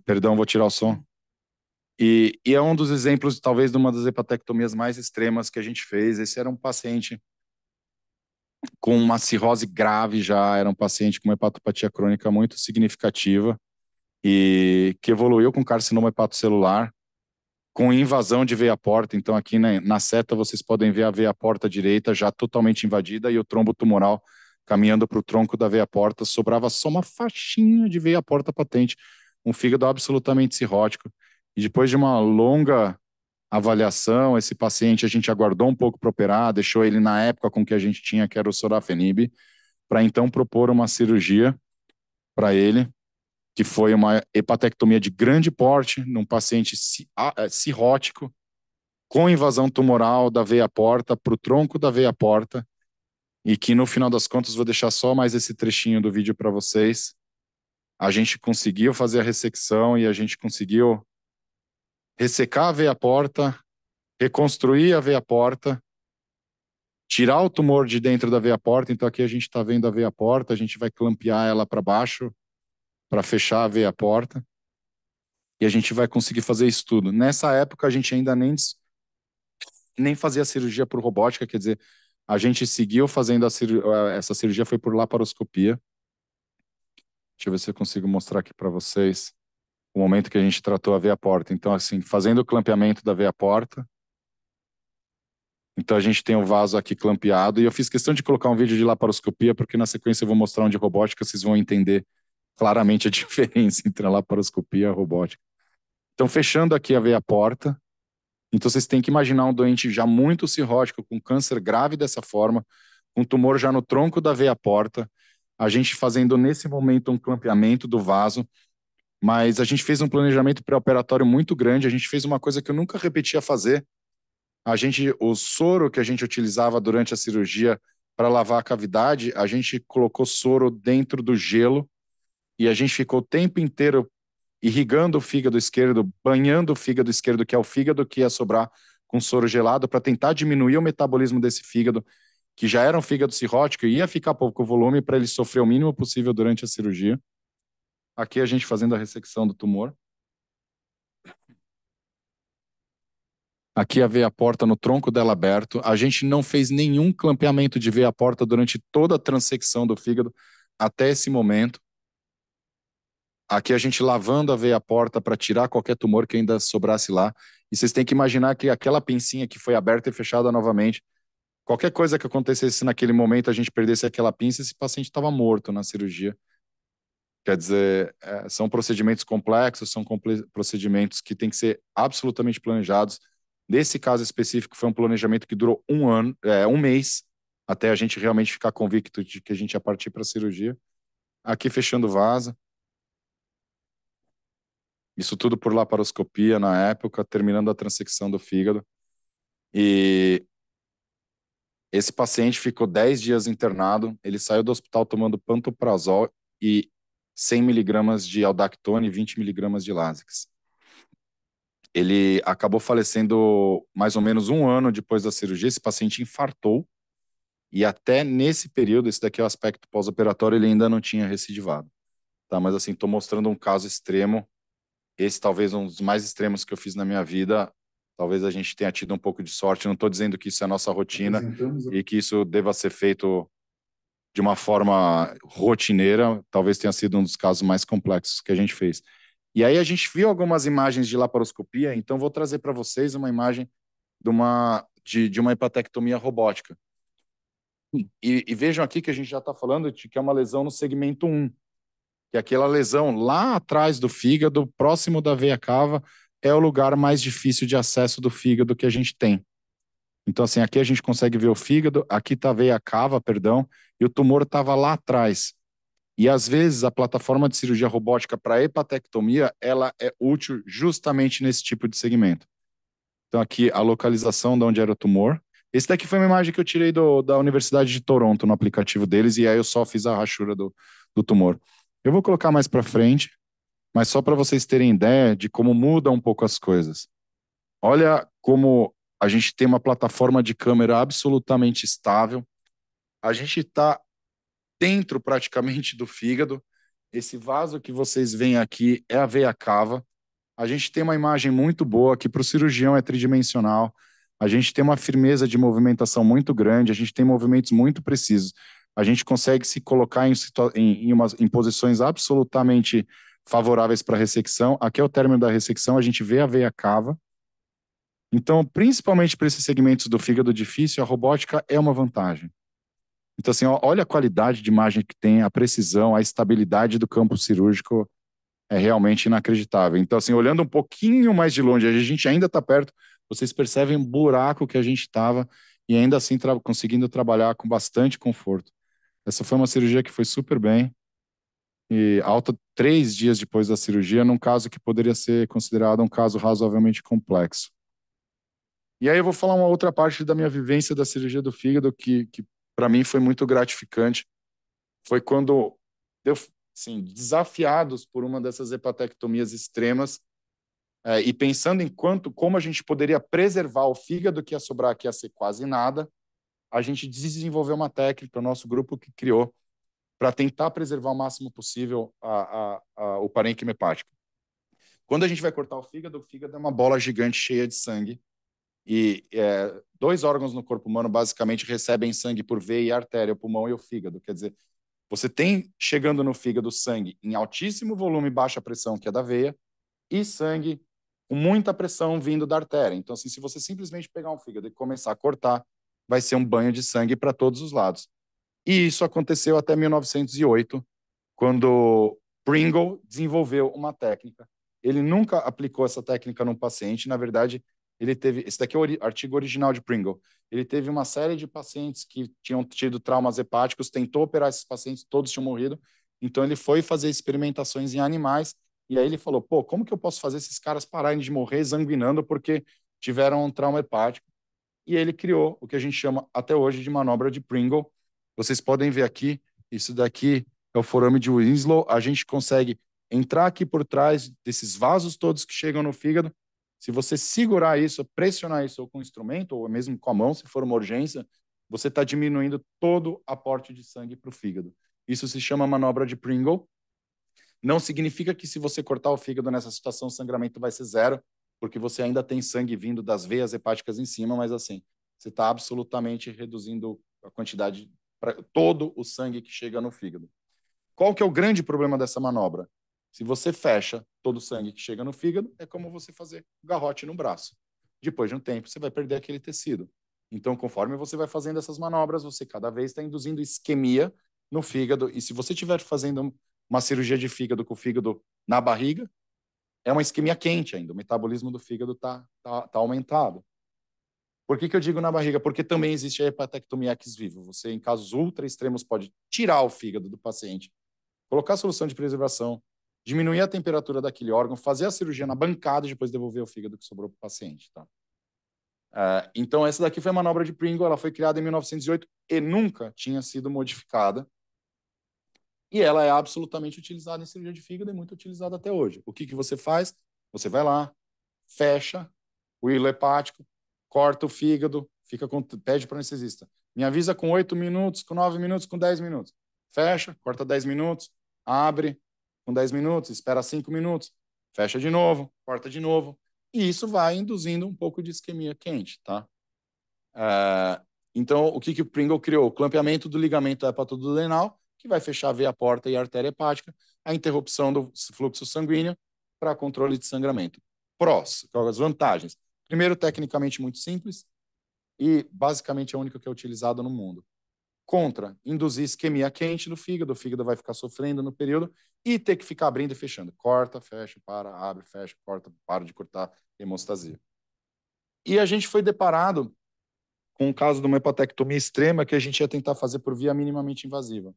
Perdão, vou tirar o som. E é um dos exemplos, talvez, de uma das hepatectomias mais extremas que a gente fez. Esse era um paciente com uma cirrose grave já, era um paciente com uma hepatopatia crônica muito significativa e que evoluiu com carcinoma hepatocelular, com invasão de veia porta. Então, aqui na seta, vocês podem ver a veia porta direita já totalmente invadida e o trombo tumoral caminhando para o tronco da veia porta. Sobrava só uma faixinha de veia porta patente, um fígado absolutamente cirrótico. E depois de uma longa avaliação, esse paciente a gente aguardou um pouco para operar, deixou ele na época com que a gente tinha, que era o sorafenib, para então propor uma cirurgia para ele, que foi uma hepatectomia de grande porte, num paciente cirrótico, com invasão tumoral da veia porta para o tronco da veia porta, e que no final das contas, vou deixar só mais esse trechinho do vídeo para vocês. A gente conseguiu fazer a ressecção e a gente conseguiu ressecar a veia porta, reconstruir a veia porta, tirar o tumor de dentro da veia porta. Então aqui a gente está vendo a veia porta, a gente vai clampear ela para baixo para fechar a veia porta e a gente vai conseguir fazer isso tudo. Nessa época a gente ainda nem fazia cirurgia por robótica, quer dizer, a gente seguiu fazendo essa cirurgia foi por laparoscopia. Deixa eu ver se eu consigo mostrar aqui para vocês o momento que a gente tratou a veia porta. Então, assim, fazendo o clampeamento da veia porta. Então, a gente tem o vaso aqui clampeado. E eu fiz questão de colocar um vídeo de laparoscopia, porque na sequência eu vou mostrar um de robótica, vocês vão entender claramente a diferença entre a laparoscopia e a robótica. Então, fechando aqui a veia porta. Então, vocês têm que imaginar um doente já muito cirrótico, com câncer grave dessa forma, um tumor já no tronco da veia porta, a gente fazendo nesse momento um clampeamento do vaso, mas a gente fez um planejamento pré-operatório muito grande, a gente fez uma coisa que eu nunca repetia fazer. O soro que a gente utilizava durante a cirurgia para lavar a cavidade, a gente colocou soro dentro do gelo e a gente ficou o tempo inteiro irrigando o fígado esquerdo, banhando o fígado esquerdo, que é o fígado que ia sobrar com soro gelado para tentar diminuir o metabolismo desse fígado, que já era um fígado cirrótico e ia ficar pouco volume para ele sofrer o mínimo possível durante a cirurgia. Aqui a gente fazendo a ressecção do tumor. Aqui a veia porta no tronco dela aberto. A gente não fez nenhum clampeamento de veia porta durante toda a transecção do fígado até esse momento. Aqui a gente lavando a veia porta para tirar qualquer tumor que ainda sobrasse lá. E vocês têm que imaginar que aquela pincinha que foi aberta e fechada novamente, qualquer coisa que acontecesse naquele momento, a gente perdesse aquela pinça, esse paciente estava morto na cirurgia. Quer dizer, são procedimentos complexos, são procedimentos que têm que ser absolutamente planejados. Nesse caso específico, foi um planejamento que durou um mês, até a gente realmente ficar convicto de que a gente ia partir para a cirurgia. Aqui fechando vaso. Isso tudo por laparoscopia na época, terminando a transecção do fígado. E esse paciente ficou 10 dias internado, ele saiu do hospital tomando pantoprazol e 100 miligramas de aldactone e 20 miligramas de Lasix. Ele acabou falecendo mais ou menos um ano depois da cirurgia. Esse paciente infartou e até nesse período, esse daqui é o aspecto pós-operatório, ele ainda não tinha recidivado. Tá? Mas assim, estou mostrando um caso extremo. Esse talvez um dos mais extremos que eu fiz na minha vida. Talvez a gente tenha tido um pouco de sorte. Não estou dizendo que isso é a nossa rotina e que isso deva ser feito de uma forma rotineira. Talvez tenha sido um dos casos mais complexos que a gente fez. E aí a gente viu algumas imagens de laparoscopia, então vou trazer para vocês uma imagem de uma hepatectomia robótica. E vejam aqui que a gente já está falando de que é uma lesão no segmento 1, que é aquela lesão lá atrás do fígado, próximo da veia cava, é o lugar mais difícil de acesso do fígado que a gente tem. Então, assim, aqui a gente consegue ver o fígado, aqui está a veia cava, perdão, e o tumor estava lá atrás. E, às vezes, a plataforma de cirurgia robótica para hepatectomia, ela é útil justamente nesse tipo de segmento. Então, aqui, a localização de onde era o tumor. Esse daqui foi uma imagem que eu tirei da Universidade de Toronto, no aplicativo deles, e aí eu só fiz a rachura do tumor. Eu vou colocar mais para frente, mas só para vocês terem ideia de como muda um pouco as coisas. Olha como a gente tem uma plataforma de câmera absolutamente estável. A gente está dentro praticamente do fígado. Esse vaso que vocês veem aqui é a veia cava. A gente tem uma imagem muito boa, que para o cirurgião é tridimensional. A gente tem uma firmeza de movimentação muito grande, a gente tem movimentos muito precisos. A gente consegue se colocar em posições absolutamente favoráveis para a ressecção. Aqui é o término da ressecção, a gente vê a veia cava. Então, principalmente para esses segmentos do fígado difícil, a robótica é uma vantagem. Então, assim, olha a qualidade de imagem que tem, a precisão, a estabilidade do campo cirúrgico é realmente inacreditável. Então, assim, olhando um pouquinho mais de longe, a gente ainda está perto, vocês percebem o buraco que a gente estava e ainda assim conseguindo trabalhar com bastante conforto. Essa foi uma cirurgia que foi super bem e alta 3 dias depois da cirurgia, num caso que poderia ser considerado um caso razoavelmente complexo. E aí eu vou falar uma outra parte da minha vivência da cirurgia do fígado que para mim foi muito gratificante. Foi quando eu, assim, desafiados por uma dessas hepatectomias extremas e pensando em como a gente poderia preservar o fígado que ia sobrar, que ia ser quase nada, a gente desenvolveu uma técnica, o nosso grupo que criou, para tentar preservar o máximo possível o parênquima hepático. Quando a gente vai cortar o fígado é uma bola gigante cheia de sangue, e 2 órgãos no corpo humano basicamente recebem sangue por veia e artéria, o pulmão e o fígado. Quer dizer, você tem chegando no fígado sangue em altíssimo volume e baixa pressão, que é da veia, e sangue com muita pressão vindo da artéria. Então, assim, se você simplesmente pegar um fígado e começar a cortar, vai ser um banho de sangue para todos os lados. E isso aconteceu até 1908, quando Pringle desenvolveu uma técnica. Ele nunca aplicou essa técnica num paciente, na verdade, esse daqui é o artigo original de Pringle. Ele teve uma série de pacientes que tinham tido traumas hepáticos, tentou operar esses pacientes, todos tinham morrido. Então ele foi fazer experimentações em animais e aí ele falou: pô, como que eu posso fazer esses caras pararem de morrer sanguinando porque tiveram um trauma hepático? E ele criou o que a gente chama até hoje de manobra de Pringle. Vocês podem ver aqui, isso daqui é o forame de Winslow. A gente consegue entrar aqui por trás desses vasos todos que chegam no fígado. Se você segurar isso, pressionar isso ou com um instrumento, ou mesmo com a mão, se for uma urgência, você está diminuindo todo o aporte de sangue para o fígado. Isso se chama manobra de Pringle. Não significa que se você cortar o fígado nessa situação, o sangramento vai ser zero, porque você ainda tem sangue vindo das veias hepáticas em cima, mas assim, você está absolutamente reduzindo a quantidade, para todo o sangue que chega no fígado. Qual que é o grande problema dessa manobra? Se você fecha todo o sangue que chega no fígado, é como você fazer garrote no braço. Depois de um tempo, você vai perder aquele tecido. Então, conforme você vai fazendo essas manobras, você cada vez está induzindo isquemia no fígado. E se você estiver fazendo uma cirurgia de fígado com o fígado na barriga, é uma isquemia quente ainda. O metabolismo do fígado está aumentado. Por que eu digo na barriga? Porque também existe a hepatectomia ex vivo. Você, em casos ultra extremos, pode tirar o fígado do paciente, colocar solução de preservação, diminuir a temperatura daquele órgão, fazer a cirurgia na bancada e depois devolver o fígado que sobrou para o paciente. Tá? Então, essa daqui foi a manobra de Pringle. Ela foi criada em 1908 e nunca tinha sido modificada. E ela é absolutamente utilizada em cirurgia de fígado e muito utilizada até hoje. O que você faz? Você vai lá, fecha o hilo hepático, corta o fígado, pede para o anestesista. Me avisa com 8 minutos, com 9 minutos, com 10 minutos. Fecha, corta 10 minutos, abre com 10 minutos, espera 5 minutos, fecha de novo, corta de novo. E isso vai induzindo um pouco de isquemia quente, tá? Então, o que o Pringle criou? O clampeamento do ligamento hepatoduodenal, que vai fechar a veia porta e a artéria hepática, a interrupção do fluxo sanguíneo para controle de sangramento. Prós, quais as vantagens? Primeiro, tecnicamente muito simples e basicamente a única que é utilizada no mundo. Contra, induzir isquemia quente no fígado, o fígado vai ficar sofrendo no período e ter que ficar abrindo e fechando. Corta, fecha, para, abre, fecha, corta, para de cortar, hemostasia. E a gente foi deparado com o caso de uma hepatectomia extrema que a gente ia tentar fazer por via minimamente invasiva.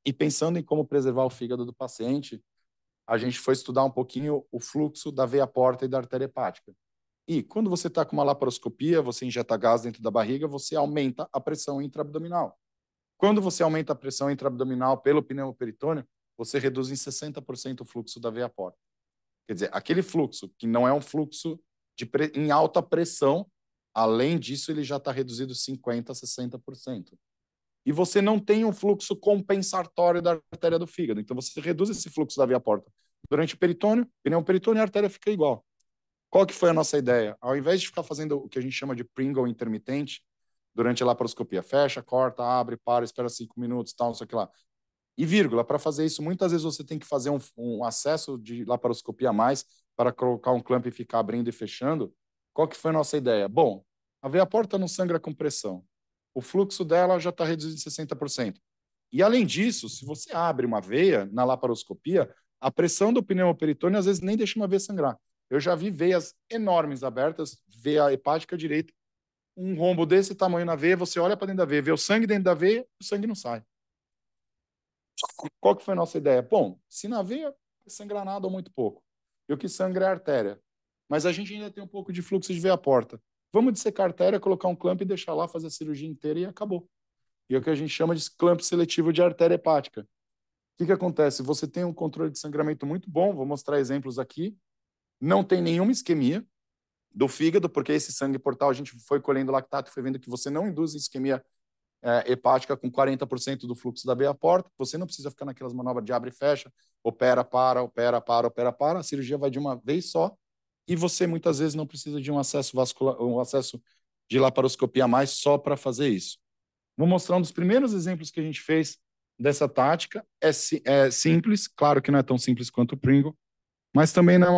E pensando em como preservar o fígado do paciente, a gente foi estudar um pouquinho o fluxo da veia porta e da artéria hepática. E quando você está com uma laparoscopia, você injeta gás dentro da barriga, você aumenta a pressão intraabdominal. Quando você aumenta a pressão intraabdominal pelo pneumoperitônio, você reduz em 60% o fluxo da veia porta. Quer dizer, aquele fluxo, que não é um fluxo em alta pressão, além disso, ele já está reduzido 50% a 60%. E você não tem um fluxo compensatório da artéria do fígado. Então, você reduz esse fluxo da veia porta. Durante o peritônio, pneumoperitônio, a artéria fica igual. Qual que foi a nossa ideia? Ao invés de ficar fazendo o que a gente chama de Pringle intermitente, durante a laparoscopia, fecha, corta, abre, para, espera 5 minutos, tal, não sei o que lá. E vírgula, para fazer isso, muitas vezes você tem que fazer um acesso de laparoscopia a mais para colocar um clamp e ficar abrindo e fechando. Qual que foi a nossa ideia? Bom, a veia porta não sangra com pressão. O fluxo dela já está reduzido em 60%. E, além disso, se você abre uma veia na laparoscopia, a pressão do pneumoperitônio às vezes nem deixa uma veia sangrar. Eu já vi veias enormes abertas, veia hepática direita, um rombo desse tamanho na veia, você olha para dentro da veia, vê o sangue dentro da veia, o sangue não sai. Qual que foi a nossa ideia? Bom, se na veia sangrar nada ou muito pouco, e o que sangra é a artéria, mas a gente ainda tem um pouco de fluxo de veia porta. Vamos dissecar a artéria, colocar um clamp e deixar lá, fazer a cirurgia inteira e acabou. E é o que a gente chama de clamp seletivo de artéria hepática. O que acontece? Você tem um controle de sangramento muito bom, vou mostrar exemplos aqui. Não tem nenhuma isquemia do fígado, porque esse sangue portal a gente foi colhendo lactato e foi vendo que você não induz isquemia hepática com 40% do fluxo da veia porta. Você não precisa ficar naquelas manobras de abre e fecha, opera, para, opera, para, opera, para. A cirurgia vai de uma vez só e você muitas vezes não precisa de um acesso vascular, um acesso de laparoscopia a mais só para fazer isso. Vou mostrar um dos primeiros exemplos que a gente fez dessa tática. É simples, claro que não é tão simples quanto o Pringle, mas também não é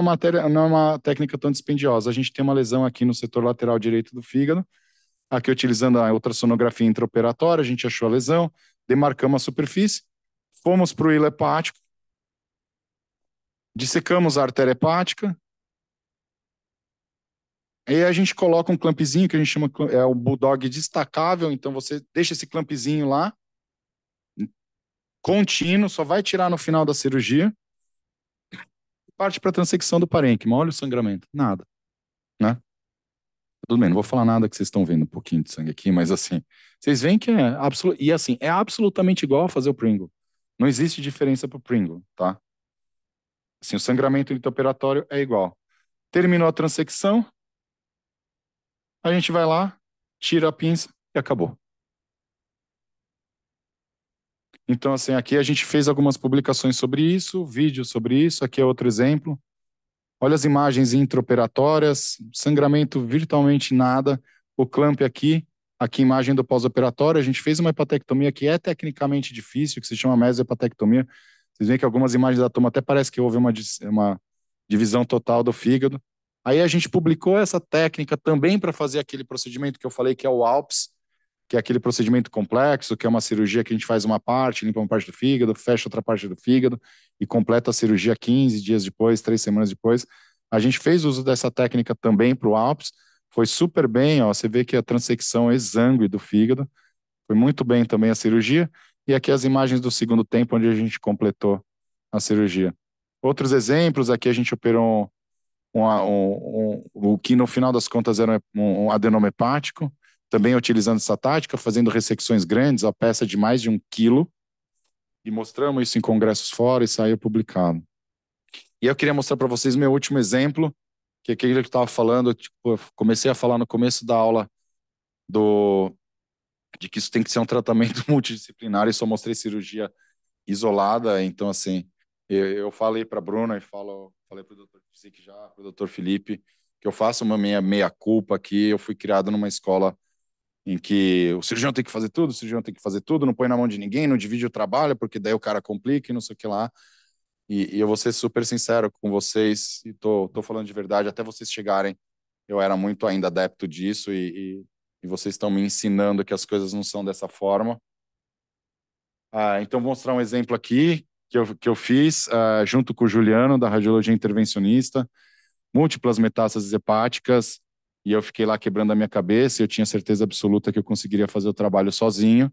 uma técnica tão dispendiosa. A gente tem uma lesão aqui no setor lateral direito do fígado, aqui utilizando a ultrassonografia intraoperatória, a gente achou a lesão, demarcamos a superfície, fomos para o hilo hepático, dissecamos a artéria hepática, aí a gente coloca um clampzinho que a gente chama o bulldog destacável, então você deixa esse clampzinho lá, contínuo, só vai tirar no final da cirurgia, parte para a transecção do parênquima, olha o sangramento, nada, né? Tudo bem, não vou falar nada que vocês estão vendo um pouquinho de sangue aqui, mas assim, vocês veem que é absolutamente igual a fazer o Pringle. Não existe diferença para o Pringle, tá? Assim, o sangramento intraoperatório é igual. Terminou a transecção, a gente vai lá, tira a pinça e acabou. Então, assim, aqui a gente fez algumas publicações sobre isso, vídeos sobre isso, aqui é outro exemplo. Olha as imagens intraoperatórias, sangramento virtualmente nada, o clamp aqui imagem do pós-operatório, a gente fez uma hepatectomia que é tecnicamente difícil, que se chama mesohepatectomia. Vocês veem que algumas imagens da toma até parece que houve uma divisão total do fígado. Aí a gente publicou essa técnica também para fazer aquele procedimento que eu falei que é o ALPS, que é aquele procedimento complexo, que é uma cirurgia que a gente faz uma parte, limpa uma parte do fígado, fecha outra parte do fígado e completa a cirurgia 15 dias depois, 3 semanas depois. A gente fez uso dessa técnica também para o ALPS, foi super bem, ó, você vê que a transecção exângue do fígado, foi muito bem também a cirurgia, e aqui as imagens do segundo tempo, onde a gente completou a cirurgia. Outros exemplos, aqui a gente operou o que no final das contas era um adenoma hepático, também utilizando essa tática, fazendo ressecções grandes, a peça de mais de 1 quilo, e mostramos isso em congressos fora e saiu publicado. E eu queria mostrar para vocês meu último exemplo, que é aquele que eu estava falando, tipo, eu comecei a falar no começo da aula de que isso tem que ser um tratamento multidisciplinar e só mostrei cirurgia isolada, então assim, eu falei para a Bruna e falei para o doutor Fisic já, para o doutor Felipe, que eu faço uma meia-culpa aqui, eu fui criado numa escola em que o cirurgião tem que fazer tudo, o cirurgião tem que fazer tudo, não põe na mão de ninguém, não divide o trabalho, porque daí o cara complica e não sei o que lá. E eu vou ser super sincero com vocês, e tô falando de verdade, até vocês chegarem, eu era muito ainda adepto disso, e vocês estão me ensinando que as coisas não são dessa forma. Então, vou mostrar um exemplo aqui que eu fiz junto com o Juliano, da Radiologia Intervencionista, múltiplas metástases hepáticas, e eu fiquei lá quebrando a minha cabeça, e eu tinha certeza absoluta que eu conseguiria fazer o trabalho sozinho,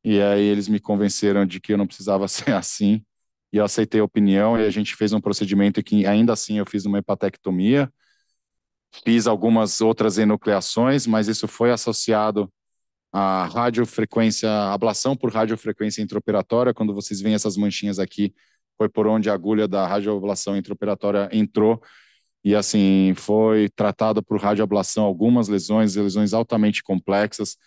e aí eles me convenceram de que eu não precisava ser assim, e eu aceitei a opinião, e a gente fez um procedimento que ainda assim eu fiz uma hepatectomia, fiz algumas outras enucleações, mas isso foi associado à radiofrequência, ablação por radiofrequência intraoperatória, quando vocês veem essas manchinhas aqui, foi por onde a agulha da radioablação intraoperatória entrou, e assim, foi tratado por radioablação algumas lesões altamente complexas,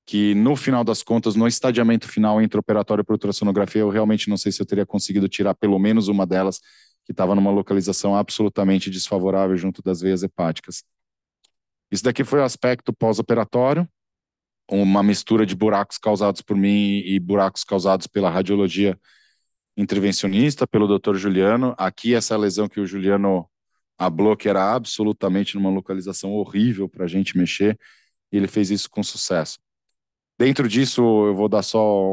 que no final das contas, no estadiamento final intraoperatório por ultrassonografia, eu realmente não sei se eu teria conseguido tirar pelo menos uma delas, que estava numa localização absolutamente desfavorável junto das veias hepáticas. Isso daqui foi o aspecto pós-operatório, uma mistura de buracos causados por mim e buracos causados pela radiologia intervencionista, pelo Dr. Juliano. Aqui, essa lesão que o Juliano ablou, que era absolutamente numa localização horrível para a gente mexer, e ele fez isso com sucesso. Dentro disso, eu vou dar só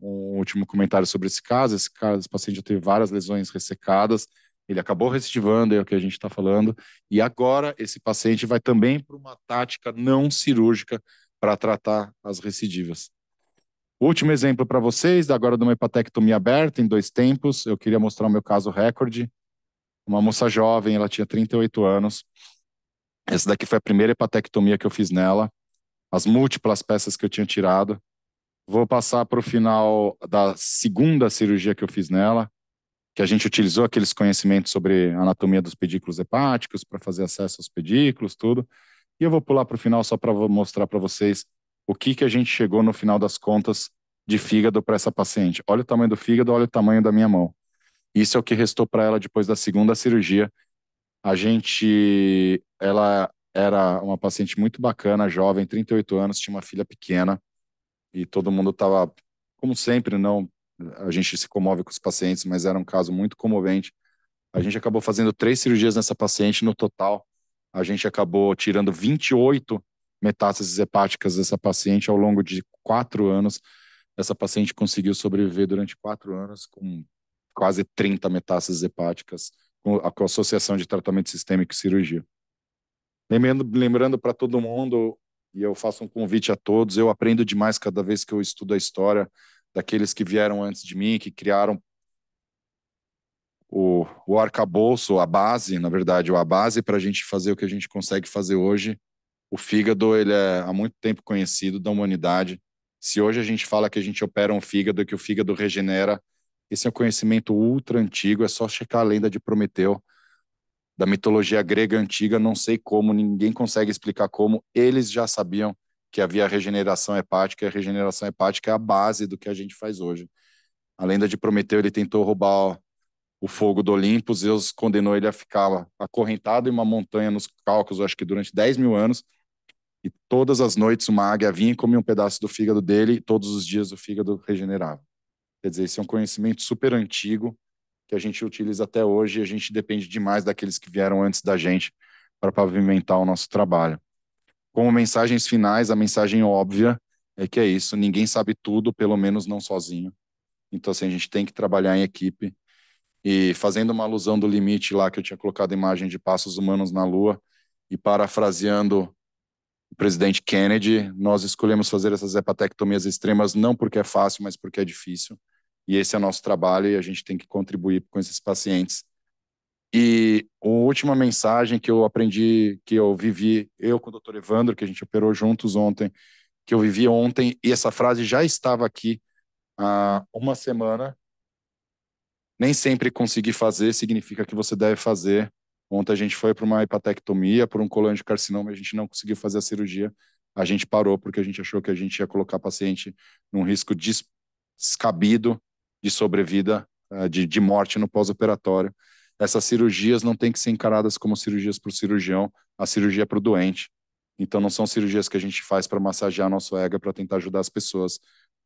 um último comentário sobre esse caso. Esse paciente já teve várias lesões ressecadas, ele acabou recidivando, é o que a gente está falando, e agora esse paciente vai também para uma tática não cirúrgica para tratar as recidivas. Último exemplo para vocês, agora de uma hepatectomia aberta em 2 tempos. Eu queria mostrar o meu caso recorde. Uma moça jovem, ela tinha 38 anos. Essa daqui foi a primeira hepatectomia que eu fiz nela, as múltiplas peças que eu tinha tirado. Vou passar para o final da segunda cirurgia que eu fiz nela, que a gente utilizou aqueles conhecimentos sobre anatomia dos pedículos hepáticos para fazer acesso aos pedículos, tudo. E eu vou pular para o final só para mostrar para vocês o que a gente chegou no final das contas de fígado para essa paciente. Olha o tamanho do fígado, olha o tamanho da minha mão. Isso é o que restou para ela depois da segunda cirurgia. Ela era uma paciente muito bacana, jovem, 38 anos, tinha uma filha pequena, e todo mundo estava, como sempre, não, a gente se comove com os pacientes, mas era um caso muito comovente. A gente acabou fazendo 3 cirurgias nessa paciente, no total, a gente acabou tirando 28 metástases hepáticas dessa paciente ao longo de 4 anos. Essa paciente conseguiu sobreviver durante 4 anos com quase 30 metástases hepáticas, com a associação de tratamento sistêmico e cirurgia. Lembrando para todo mundo, e eu faço um convite a todos, eu aprendo demais cada vez que eu estudo a história daqueles que vieram antes de mim, que criaram o arcabouço, a base, na verdade, a base para a gente fazer o que a gente consegue fazer hoje. O fígado, ele é há muito tempo conhecido da humanidade. Se hoje a gente fala que a gente opera um fígado, que o fígado regenera, esse é um conhecimento ultra antigo, é só checar a lenda de Prometeu. da mitologia grega antiga, não sei como, ninguém consegue explicar como, eles já sabiam que havia regeneração hepática, e a regeneração hepática é a base do que a gente faz hoje. A lenda de Prometeu, ele tentou roubar o fogo do Olimpo, Zeus condenou ele a ficar acorrentado em uma montanha nos Cáucasos, acho que durante 10 mil anos, e todas as noites uma águia vinha e comia um pedaço do fígado dele, e todos os dias o fígado regenerava. Quer dizer, esse é um conhecimento super antigo, que a gente utiliza até hoje, e a gente depende demais daqueles que vieram antes da gente para pavimentar o nosso trabalho. Como mensagens finais, a mensagem óbvia é que é isso, ninguém sabe tudo, pelo menos não sozinho. Então, assim, a gente tem que trabalhar em equipe. E fazendo uma alusão do limite lá que eu tinha colocado a imagem de passos humanos na Lua, e parafraseando o presidente Kennedy, nós escolhemos fazer essas hepatectomias extremas não porque é fácil, mas porque é difícil. E esse é o nosso trabalho e a gente tem que contribuir com esses pacientes. E a última mensagem que eu aprendi, que eu vivi, eu com o Dr. Evandro, que a gente operou juntos ontem, que eu vivi ontem, e essa frase já estava aqui há uma semana. Nem sempre conseguir fazer significa que você deve fazer. Ontem a gente foi para uma hepatectomia, por um colangiocarcinoma, a gente não conseguiu fazer a cirurgia. A gente parou porque a gente achou que a gente ia colocar o paciente num risco descabido de sobrevida, de morte no pós-operatório. Essas cirurgias não têm que ser encaradas como cirurgias para o cirurgião, a cirurgia é para o doente. Então não são cirurgias que a gente faz para massagear nosso ego, para tentar ajudar as pessoas.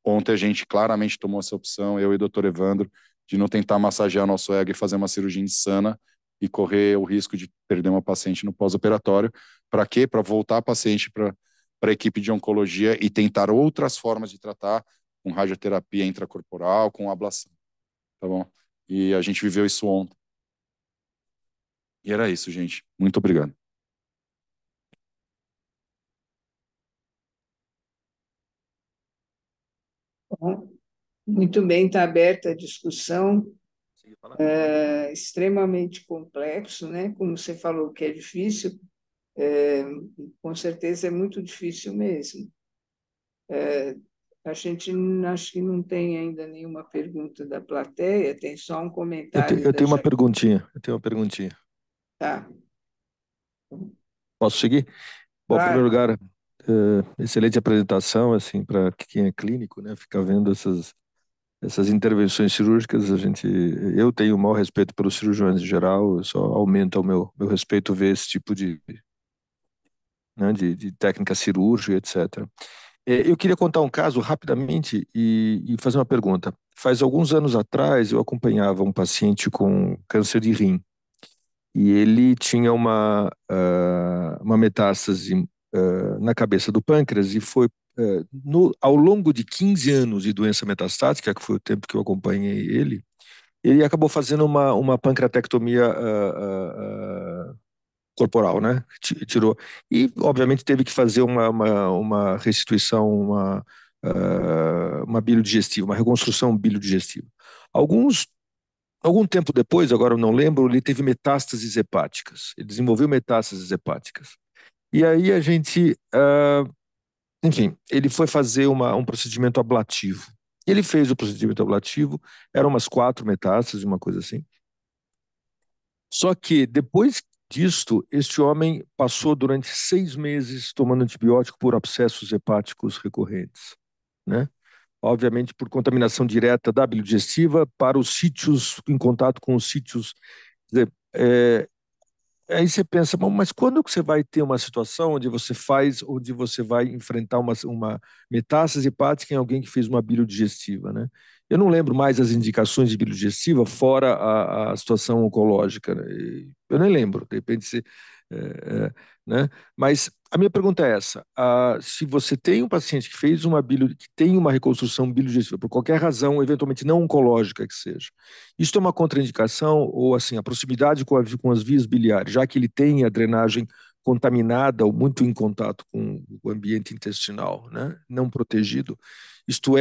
Ontem a gente claramente tomou essa opção, eu e o Dr. Evandro, de não tentar massagear o nosso ego e fazer uma cirurgia insana e correr o risco de perder uma paciente no pós-operatório. Para quê? Para voltar a paciente para a equipe de oncologia e tentar outras formas de tratar, com radioterapia intracorporal, com ablação. Tá bom? E a gente viveu isso ontem. E era isso, gente. Muito obrigado. Bom, muito bem, está aberta a discussão. Extremamente complexo, né? Como você falou que é difícil, com certeza é muito difícil mesmo. A gente acho que não tem ainda nenhuma pergunta da plateia, tem só um comentário Eu da tenho uma Jaqueline. perguntinha. Eu tenho uma perguntinha. Tá, Posso seguir? Bom, em primeiro claro. lugar, excelente apresentação, assim, para quem é clínico, né? Ficar vendo essas intervenções cirúrgicas, eu tenho o maior respeito pelos cirurgiões em geral, só aumenta o meu respeito ver esse tipo de técnica cirúrgica, etc. Eu queria contar um caso rapidamente e fazer uma pergunta. Faz alguns anos atrás, eu acompanhava um paciente com câncer de rim e ele tinha uma metástase na cabeça do pâncreas e foi ao longo de 15 anos de doença metastática, que foi o tempo que eu acompanhei ele acabou fazendo uma pancreatectomia corporal, né? Tirou. E, obviamente, teve que fazer uma restituição, uma bilodigestiva, uma reconstrução bilodigestiva. Algum tempo depois, agora eu não lembro, ele teve metástases hepáticas. Ele desenvolveu metástases hepáticas. E aí enfim, ele foi fazer um procedimento ablativo. Ele fez o procedimento ablativo, eram umas 4 metástases, uma coisa assim. Só que depois disto, este homem passou durante 6 meses tomando antibiótico por abscessos hepáticos recorrentes, né? Obviamente por contaminação direta da bilodigestiva para os sítios, em contato com os sítios. Quer dizer, aí você pensa, bom, mas quando que você vai ter uma situação onde você vai enfrentar uma metástase hepática em alguém que fez uma bilodigestiva, né? Eu não lembro mais as indicações de bilodigestiva fora a situação oncológica, né? Eu nem lembro, de repente né? Mas a minha pergunta é essa: se você tem um paciente que fez que tem uma reconstrução bilodigestiva por qualquer razão, eventualmente não oncológica que seja, isso é uma contraindicação ou assim a proximidade com as vias biliares, já que ele tem a drenagem contaminada ou muito em contato com o ambiente intestinal, né? Não protegido. Isto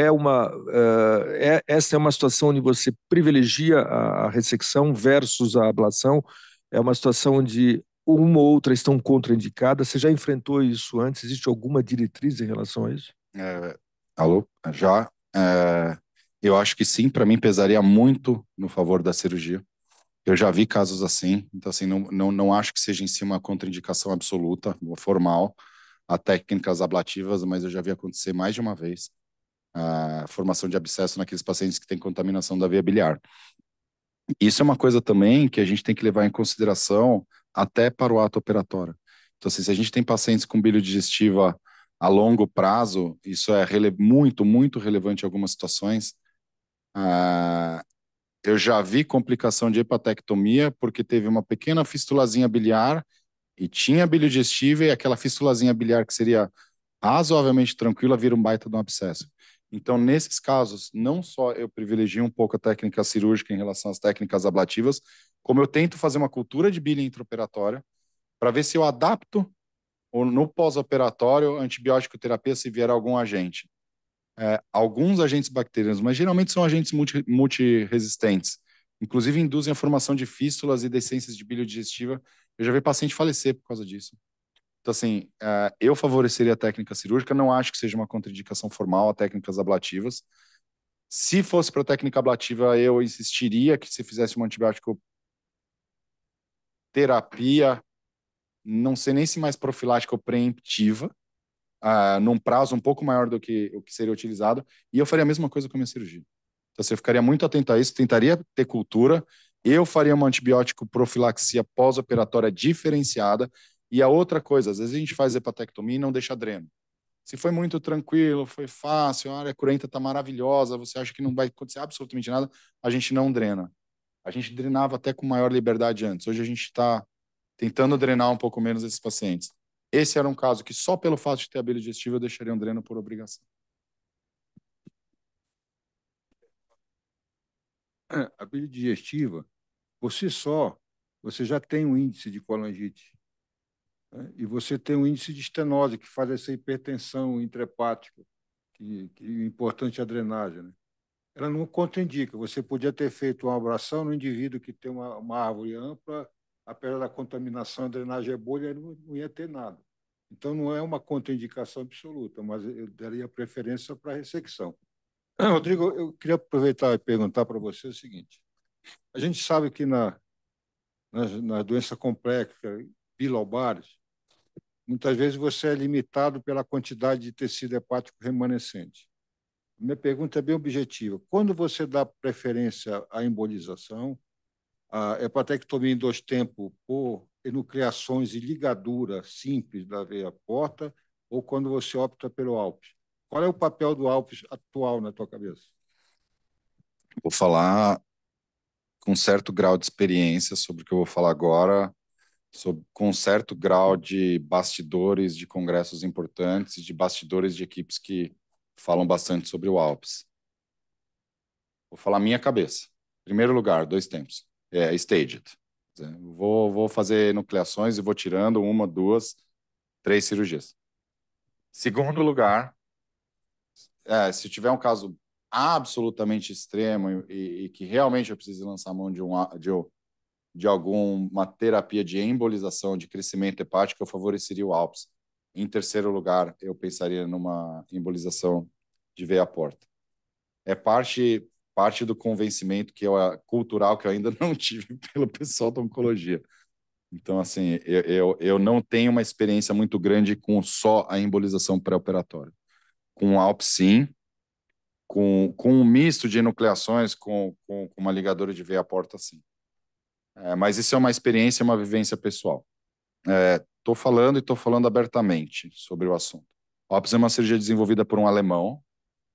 essa é uma situação onde você privilegia a ressecção versus a ablação. É uma situação onde uma ou outra estão contraindicadas. Você já enfrentou isso antes? Existe alguma diretriz em relação a isso? Alô? Já. Eu acho que sim, para mim pesaria muito no favor da cirurgia. Eu já vi casos assim, então assim, não acho que seja em si uma contraindicação absoluta, formal, a técnicas ablativas, mas eu já vi acontecer mais de uma vez a formação de abscesso naqueles pacientes que têm contaminação da via biliar. Isso é uma coisa também que a gente tem que levar em consideração até para o ato operatório. Então, assim, se a gente tem pacientes com bile digestiva a longo prazo, isso é muito, muito relevante em algumas situações. Ah, eu já vi complicação de hepatectomia porque teve uma pequena fistulazinha biliar e tinha bile digestiva e aquela fistulazinha biliar que seria razoavelmente tranquila vira um baita de um abscesso. Então, nesses casos, não só eu privilegio um pouco a técnica cirúrgica em relação às técnicas ablativas, como eu tento fazer uma cultura de bile intraoperatória para ver se eu adapto ou no pós-operatório antibiótico terapia se vier algum agente. Alguns agentes bacterianos, mas geralmente são agentes multiresistentes, inclusive induzem a formação de fístulas e decências de bile digestiva. Eu já vi paciente falecer por causa disso. Então, assim, eu favoreceria a técnica cirúrgica, não acho que seja uma contraindicação formal a técnicas ablativas. Se fosse para técnica ablativa, eu insistiria que se fizesse uma antibiótico terapia, não sei nem se mais profilática ou preemptiva, num prazo um pouco maior do que o que seria utilizado, e eu faria a mesma coisa com a minha cirurgia. Então, você ficaria muito atento a isso, tentaria ter cultura, eu faria uma antibiótico profilaxia pós-operatória diferenciada, e a outra coisa, às vezes a gente faz hepatectomia e não deixa dreno. Se foi muito tranquilo, foi fácil, a área curenta está maravilhosa, você acha que não vai acontecer absolutamente nada, a gente não drena. A gente drenava até com maior liberdade antes. Hoje a gente está tentando drenar um pouco menos esses pacientes. Esse era um caso que só pelo fato de ter abelha digestiva eu deixaria um dreno por obrigação. A bile digestiva, por si só, você já tem um índice de colangite, né? E você tem um índice de estenose, que faz essa hipertensão intrahepática, que é importante a drenagem, né? Ela não contraindica. Você podia ter feito uma abração no indivíduo que tem uma árvore ampla, apesar da contaminação, a drenagem é boa, ele não ia ter nada. Então, não é uma contraindicação absoluta, mas eu daria preferência para a ressecção. Rodrigo, eu queria aproveitar e perguntar para você o seguinte. A gente sabe que na doença complexa, bilobares, muitas vezes você é limitado pela quantidade de tecido hepático remanescente. Minha pergunta é bem objetiva. Quando você dá preferência à embolização, à hepatectomia em 2 tempos por enucleações e ligadura simples da veia porta, ou quando você opta pelo ALPS? Qual é o papel do ALPS atual na tua cabeça? Vou falar com certo grau de experiência sobre o que eu vou falar agora, com certo grau de bastidores de congressos importantes, de bastidores de equipes que falam bastante sobre o Alpes. Vou falar minha cabeça. Primeiro lugar, 2 tempos. Staged. Vou fazer nucleações e vou tirando 1, 2, 3 cirurgias. Segundo lugar, se tiver um caso absolutamente extremo e que realmente eu precise lançar a mão de alguma terapia de embolização, de crescimento hepático, eu favoreceria o Alpes. Em terceiro lugar, eu pensaria numa embolização de veia porta. É parte do convencimento cultural que eu ainda não tive pelo pessoal da oncologia. Então, assim, eu não tenho uma experiência muito grande com só a embolização pré-operatória. Com o Alpes, sim. Com um misto de enucleações, com uma ligadura de veia porta, sim. Mas isso é uma experiência, uma vivência pessoal. Estou falando abertamente sobre o assunto. A OPS é uma cirurgia desenvolvida por um alemão.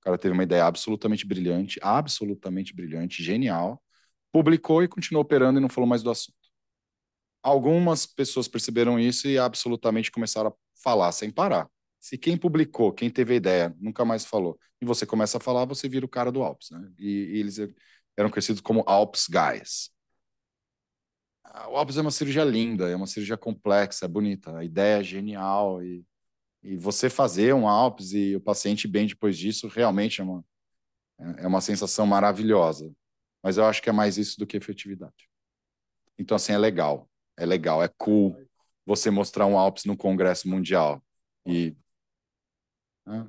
O cara teve uma ideia absolutamente brilhante, genial. Publicou e continuou operando e não falou mais do assunto. Algumas pessoas perceberam isso e absolutamente começaram a falar sem parar. Se quem publicou, quem teve a ideia, nunca mais falou, e você começa a falar, você vira o cara do Alps, né? E eles eram conhecidos como Alps Guys. O Alpes é uma cirurgia linda, é uma cirurgia complexa, é bonita, a ideia é genial e você fazer um Alpes e o paciente bem depois disso realmente é uma sensação maravilhosa. Mas eu acho que é mais isso do que efetividade. Então, assim, é cool você mostrar um Alpes no Congresso Mundial. E, né?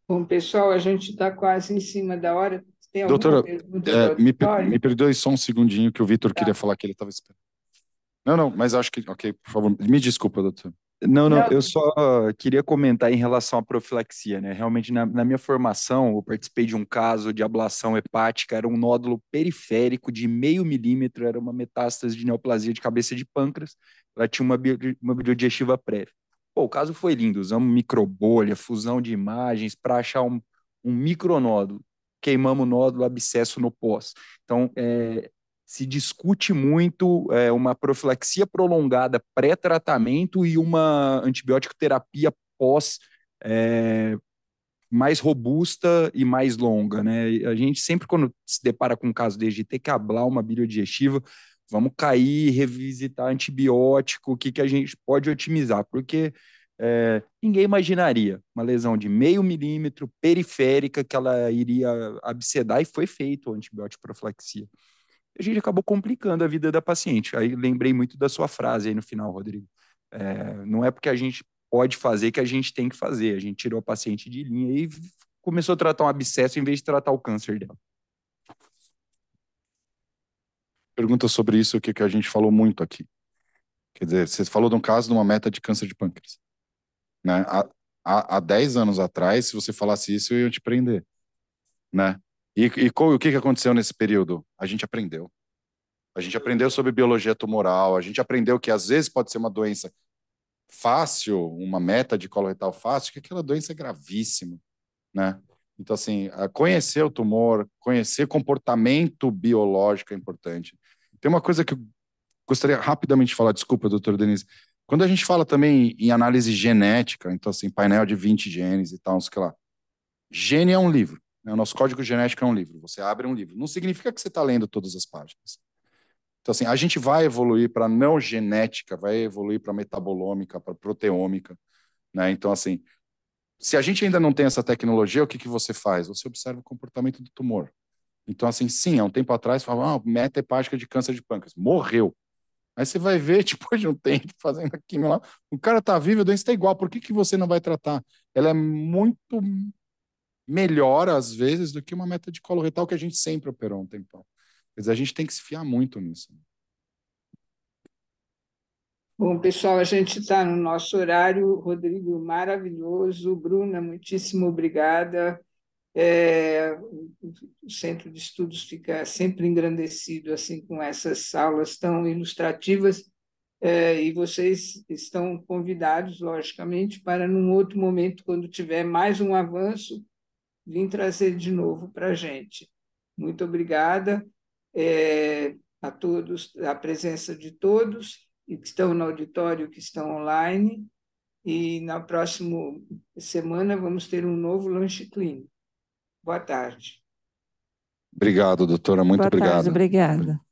Bom, pessoal, a gente está quase em cima da hora. Tem alguma Doutora, pergunta do me auditório? perdoe só um segundinho que o Vitor Tá. queria falar que ele estava esperando. Não, mas acho que, ok, por favor, me desculpa, doutor. Não, Não. eu só queria comentar em relação à profilaxia, né? Realmente, na minha formação, eu participei de um caso de ablação hepática, era um nódulo periférico de 0,5 milímetro, era uma metástase de neoplasia de cabeça de pâncreas, ela tinha uma biodigestiva prévia. Pô, o caso foi lindo, usamos microbolha, fusão de imagens para achar um micronódulo, queimamos o nódulo, abscesso no pós. Então, se discute muito uma profilaxia prolongada pré-tratamento e uma antibiótico terapia pós mais robusta e mais longa, né? A gente sempre, quando se depara com um caso desde ter que ablar uma biodigestiva, vamos cair, revisitar antibiótico, o que a gente pode otimizar, porque ninguém imaginaria uma lesão de 0,5 milímetro periférica que ela iria abscedar e foi feito a antibiótico profilaxia. A gente acabou complicando a vida da paciente. Aí lembrei muito da sua frase aí no final, Rodrigo. Não é porque a gente pode fazer que a gente tem que fazer. A gente tirou a paciente de linha e começou a tratar um abscesso em vez de tratar o câncer dela. Pergunta sobre isso, o que a gente falou muito aqui. Quer dizer, você falou de um caso de uma meta de câncer de pâncreas. Né? Há 10 anos atrás, se você falasse isso, eu ia te prender. Né? E o que aconteceu nesse período? A gente aprendeu. A gente aprendeu sobre biologia tumoral, a gente aprendeu que às vezes pode ser uma doença fácil, uma meta de coloretal fácil, que aquela doença é gravíssima, né? Então, assim, conhecer o tumor, conhecer comportamento biológico é importante. Tem uma coisa que eu gostaria rapidamente de falar, desculpa, doutora Denise. Quando a gente fala também em análise genética, então, assim, painel de 20 genes e tal, não sei o que lá. Gene é um livro, né? O nosso código genético é um livro. Você abre um livro. Não significa que você está lendo todas as páginas. Então, assim, a gente vai evoluir para não genética, vai evoluir para metabolômica, para proteômica, né? Então, assim, se a gente ainda não tem essa tecnologia, o que você faz? Você observa o comportamento do tumor. Então, assim, sim, há um tempo atrás, falava, meta hepática de câncer de pâncreas. Morreu. Aí você vai ver, depois de um tempo, fazendo químio lá, o cara está vivo, a doença está igual. Por que você não vai tratar? Ela é muito melhor, às vezes, do que uma meta de coloretal que a gente sempre operou um tempão. Quer dizer, a gente tem que se fiar muito nisso. Bom, pessoal, a gente está no nosso horário. Rodrigo, maravilhoso. Bruna, muitíssimo obrigada. O Centro de Estudos fica sempre engrandecido assim com essas aulas tão ilustrativas. E vocês estão convidados, logicamente, para, num outro momento, quando tiver mais um avanço, vir trazer de novo para a gente. Muito obrigada a todos, a presença de todos e que estão no auditório, que estão online. E na próxima semana vamos ter um novo lanche clínico. Boa tarde. Obrigado, doutora. Muito Boa tarde, obrigado. obrigada.